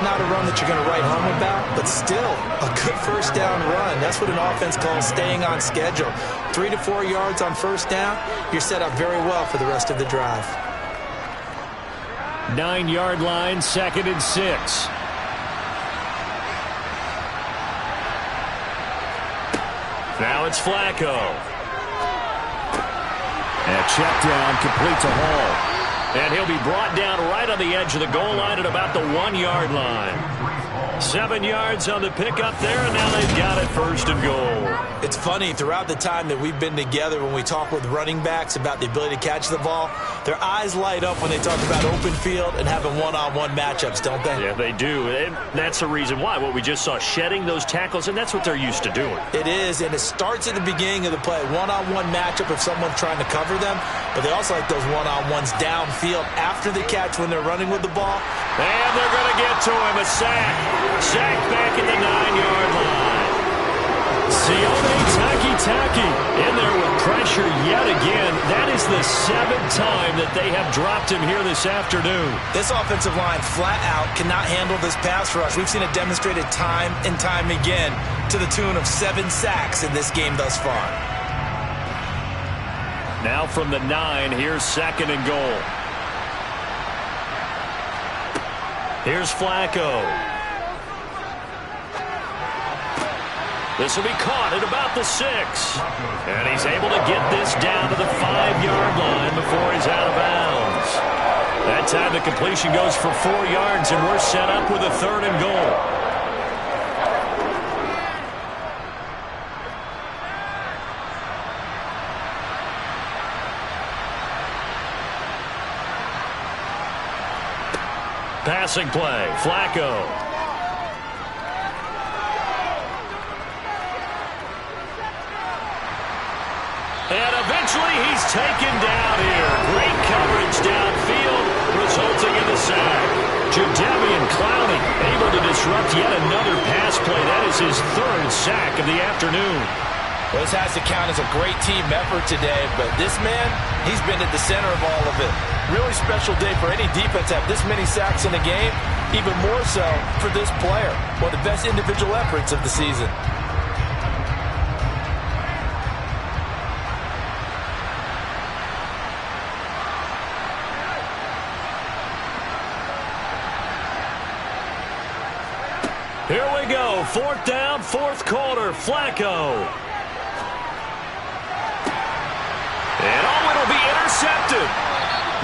Not a run that you're going to write home about, but still a good first down run. That's what an offense calls staying on schedule. 3 to 4 yards on first down, you're set up very well for the rest of the drive. 9-yard line, 2nd and 6. Now it's Flacco. And a check down, complete to Hall. And he'll be brought down right on the edge of the goal line at about the 1-yard line. 7 yards on the pickup there, and now they've got it 1st and goal. It's funny, throughout the time that we've been together, when we talk with running backs about the ability to catch the ball, their eyes light up when they talk about open field and having one-on-one matchups, don't they? Yeah, they do. And that's the reason why. What we just saw, shedding those tackles, and that's what they're used to doing. It is, and it starts at the beginning of the play. One-on-one matchup if someone's trying to cover them, but they also like those one-on-ones downfield after the catch when they're running with the ball. And they're going to get to him. A sack. Sack back at the 9-yard line. Sione Taki in there with pressure yet again. That is the 7th time that they have dropped him here this afternoon. This offensive line flat out cannot handle this pass rush. We've seen it demonstrated time and time again to the tune of 7 sacks in this game thus far. Now from the 9, here's 2nd and goal. Here's Flacco. This will be caught at about the 6. And he's able to get this down to the 5-yard line before he's out of bounds. That time the completion goes for 4 yards, and we're set up with a 3rd and goal. Passing play, Flacco. And eventually he's taken down here. Great coverage downfield, resulting in the sack. Jadeveon Clowney able to disrupt yet another pass play. That is his third sack of the afternoon. Well, this has to count as a great team effort today, but this man, he's been at the center of all of it. Really special day for any defense to have this many sacks in a game, even more so for this player. One of the best individual efforts of the season. Here we go. 4th down, 4th quarter. Flacco. And it'll be intercepted.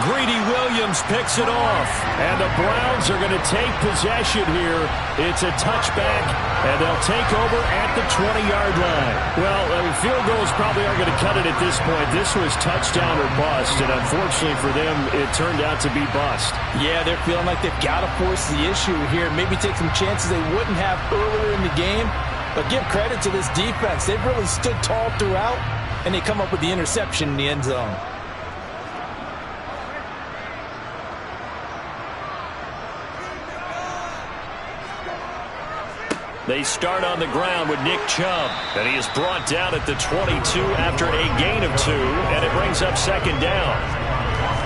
Greedy Williams picks it off. And the Browns are going to take possession here. It's a touchback, and they'll take over at the 20-yard line. Well, field goals probably aren't going to cut it at this point. This was touchdown or bust, and unfortunately for them, it turned out to be bust. Yeah, they're feeling like they've got to force the issue here. Maybe take some chances they wouldn't have earlier in the game. But give credit to this defense. They've really stood tall throughout, and they come up with the interception in the end zone. They start on the ground with Nick Chubb, and he is brought down at the 22 after a gain of 2, and it brings up 2nd down.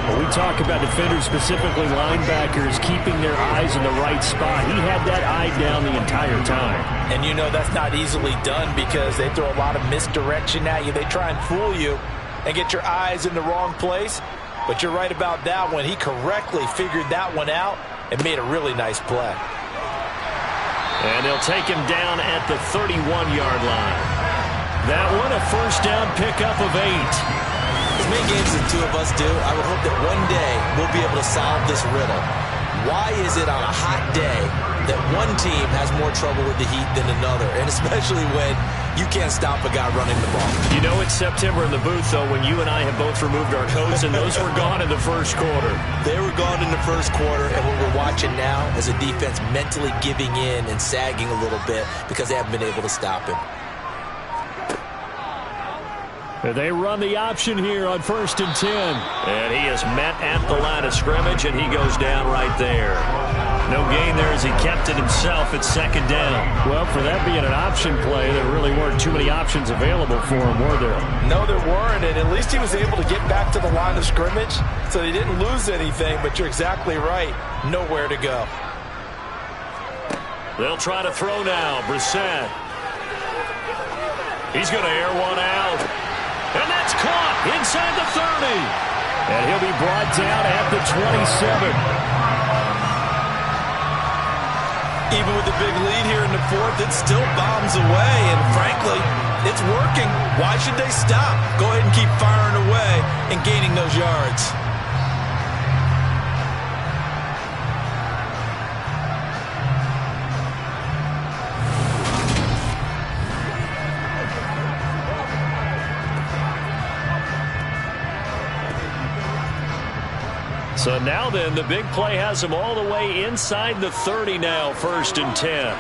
Well, we talk about defenders, specifically linebackers, keeping their eyes in the right spot. He had that eye down the entire time. And you know that's not easily done because they throw a lot of misdirection at you. They try and fool you and get your eyes in the wrong place. But you're right about that one. He correctly figured that one out and made a really nice play. And they'll take him down at the 31-yard line. That one, a 1st down pickup of 8. As many games as the two of us do, I would hope that one day we'll be able to solve this riddle. Why is it on a hot day that one team has more trouble with the heat than another? And especially when you can't stop a guy running the ball. You know it's September in the booth, though, when you and I have both removed our coats, and those were gone in the 1st quarter. They were gone in the 1st quarter, and what we're watching now is a defense mentally giving in and sagging a little bit because they haven't been able to stop him. They run the option here on 1st and 10. And he is met at the line of scrimmage, and he goes down right there. No gain there as he kept it himself at 2nd down. Well, for that being an option play, there really weren't too many options available for him, were there? No, there weren't, and at least he was able to get back to the line of scrimmage, so he didn't lose anything, but you're exactly right. Nowhere to go. They'll try to throw now. Brissett. He's going to air one out. And that's caught inside the 30. And he'll be brought down at the 27. Even with the big lead here in the 4th, it still bombs away. And frankly, it's working. Why should they stop? Go ahead and keep firing away and gaining those yards. So now then, the big play has him all the way inside the 30 now, 1st and 10.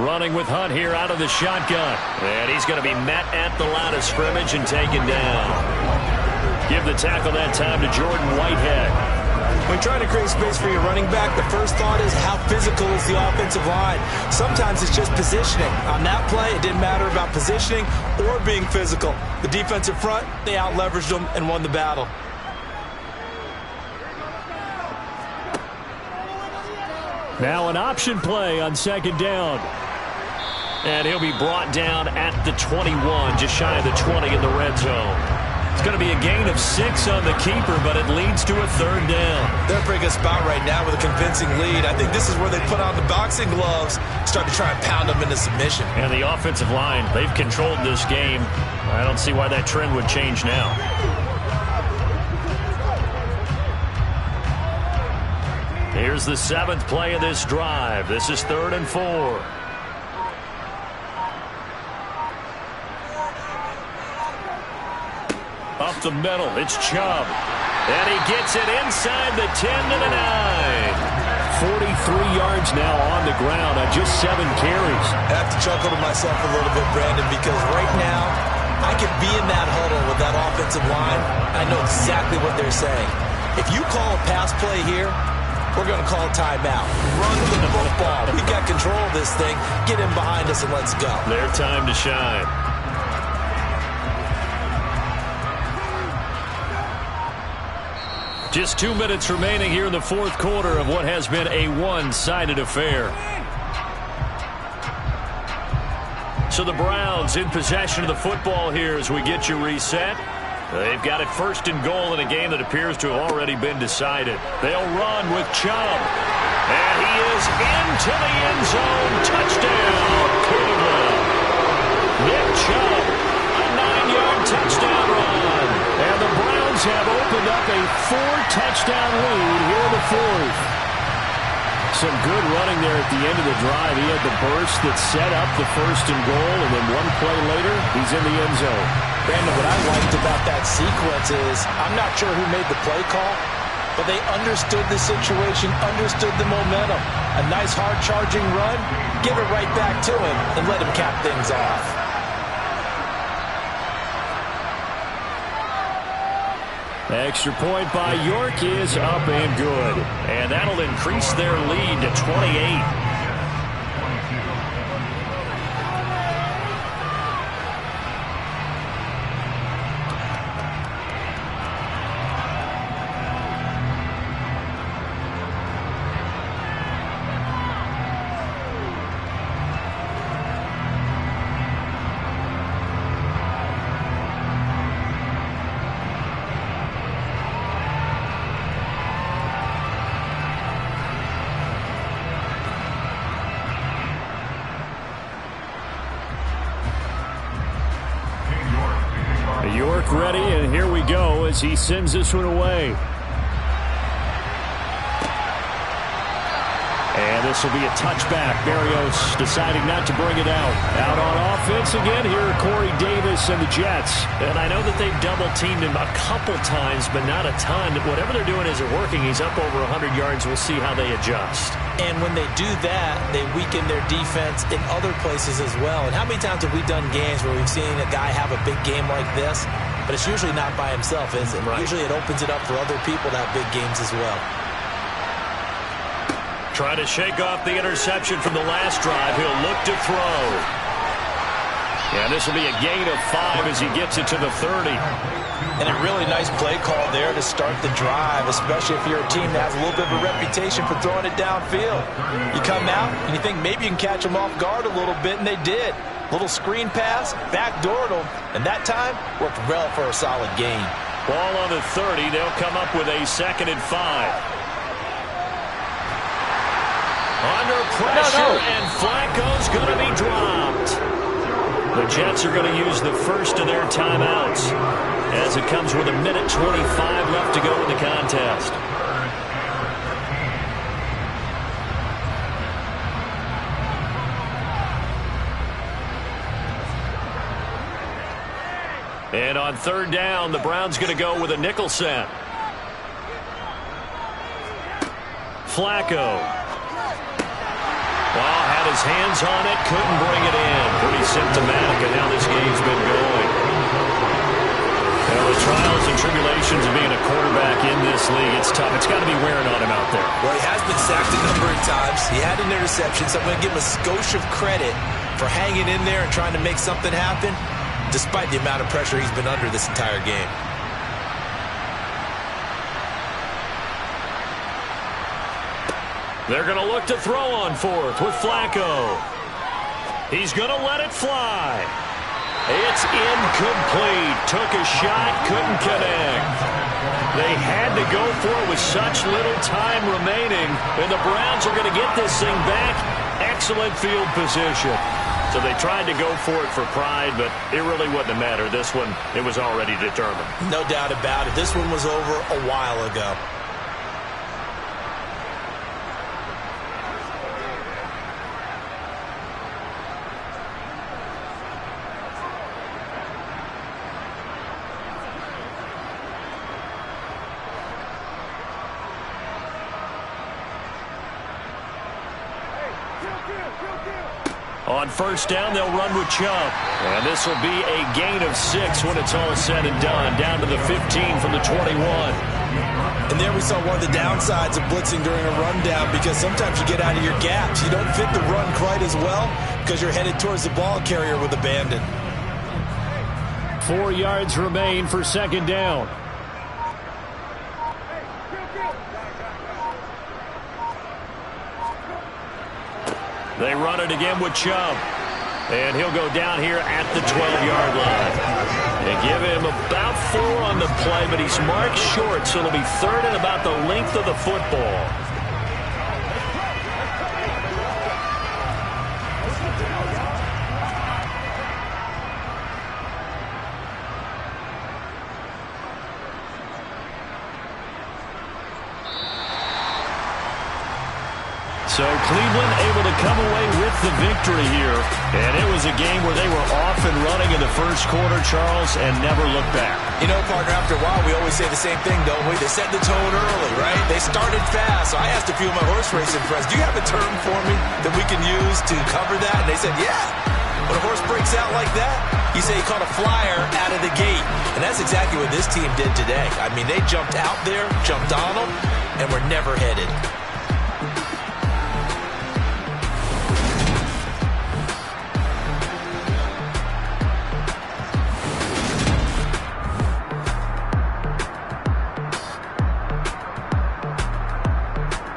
Running with Hunt here out of the shotgun. And he's going to be met at the line of scrimmage and taken down. Give the tackle that time to Jordan Whitehead. When you're trying to create space for your running back, the first thought is how physical is the offensive line. Sometimes it's just positioning. On that play, it didn't matter about positioning or being physical. The defensive front, they out-leveraged them and won the battle. Now an option play on 2nd down. And he'll be brought down at the 21, just shy of the 20 in the red zone. It's going to be a gain of 6 on the keeper, but it leads to a 3rd down. They're in a pretty good spot right now with a convincing lead. I think this is where they put on the boxing gloves, start to try and pound them into submission. And the offensive line, they've controlled this game. I don't see why that trend would change now. Here's the 7th play of this drive. This is 3rd and 4. Up the middle, it's Chubb. And he gets it inside the 10 to the 9. 43 yards now on the ground on just 7 carries. I have to chuckle to myself a little bit, Brandon, because right now I could be in that huddle with that offensive line. I know exactly what they're saying. If you call a pass play here, we're going to call a timeout. Run the football. We've got control of this thing. Get in behind us and let's go. Their time to shine. Just 2 minutes remaining here in the fourth quarter of what has been a one-sided affair. So the Browns in possession of the football here as we get you reset. They've got it first and goal in a game that appears to have already been decided. They'll run with Chubb. And he is into the end zone. Touchdown, Cleveland. Nick Chubb, a 9-yard touchdown run. And the Browns have opened up a 4-touchdown lead here in the fourth. Some good running there at the end of the drive. He had the burst that set up the first and goal, and then one play later, he's in the end zone. Brandon, what I liked about that sequence is I'm not sure who made the play call, but they understood the situation, understood the momentum. A nice hard-charging run, give it right back to him, and let him cap things off. Extra point by York is up and good. And that'll increase their lead to 28. York ready, and here we go as he sends this one away. And this will be a touchback. Berrios deciding not to bring it out. Out on offense again. Here are Corey Davis and the Jets. And I know that they've double-teamed him a couple times, but not a ton. Whatever they're doing isn't working. He's up over 100 yards. We'll see how they adjust. And when they do that, they weaken their defense in other places as well. And how many times have we done games where we've seen a guy have a big game like this, but it's usually not by himself, is it? Right. Usually it opens it up for other people to have big games as well. Trying to shake off the interception from the last drive. He'll look to throw. Yeah, this will be a gain of 5 as he gets it to the 30. And a really nice play call there to start the drive, especially if you're a team that has a little bit of a reputation for throwing it downfield. You come out and you think maybe you can catch them off guard a little bit, and they did. Little screen pass, backdoored them, and that time worked well for a solid gain. Ball on the 30. They'll come up with a 2nd and 5. Under pressure, and Flacco's going to be dropped. The Jets are going to use the first of their timeouts as it comes with 1:25 left to go in the contest. And on 3rd down, the Browns going to go with a nickel set. Flacco. Well, had his hands on it, couldn't bring it in. Pretty symptomatic of how this game's been going. Well, the trials and tribulations of being a quarterback in this league, it's tough. It's got to be wearing on him out there. Well, he has been sacked a number of times. He had an interception, so I'm going to give him a skosh of credit for hanging in there and trying to make something happen, despite the amount of pressure he's been under this entire game. They're going to look to throw on 4th with Flacco. He's going to let it fly. It's incomplete. Took a shot, couldn't connect. They had to go for it with such little time remaining, and the Browns are going to get this thing back. Excellent field position. So they tried to go for it for pride, but it really wouldn't have mattered. This one, it was already determined. No doubt about it. This one was over a while ago. On first down, they'll run with Chubb. And this will be a gain of 6 when it's all said and done. Down to the 15 from the 21. And there we saw one of the downsides of blitzing during a rundown, because sometimes you get out of your gaps. You don't fit the run quite as well because you're headed towards the ball carrier with abandon. 4 yards remain for second down. They run it again with Chubb. And he'll go down here at the 12-yard line. They give him about 4 on the play, but he's marked short, so it'll be third and about the length of the football. So Cleveland able to come away with the victory here. And it was a game where they were off and running in the first quarter, Charles, and never looked back. You know, partner, after a while, we always say the same thing, don't we? They set the tone early, right? They started fast. So I asked a few of my horse racing friends, do you have a term for me that we can use to cover that? And they said, yeah. When a horse breaks out like that, you say he caught a flyer out of the gate. And that's exactly what this team did today. I mean, they jumped out there, jumped on them, and were never headed.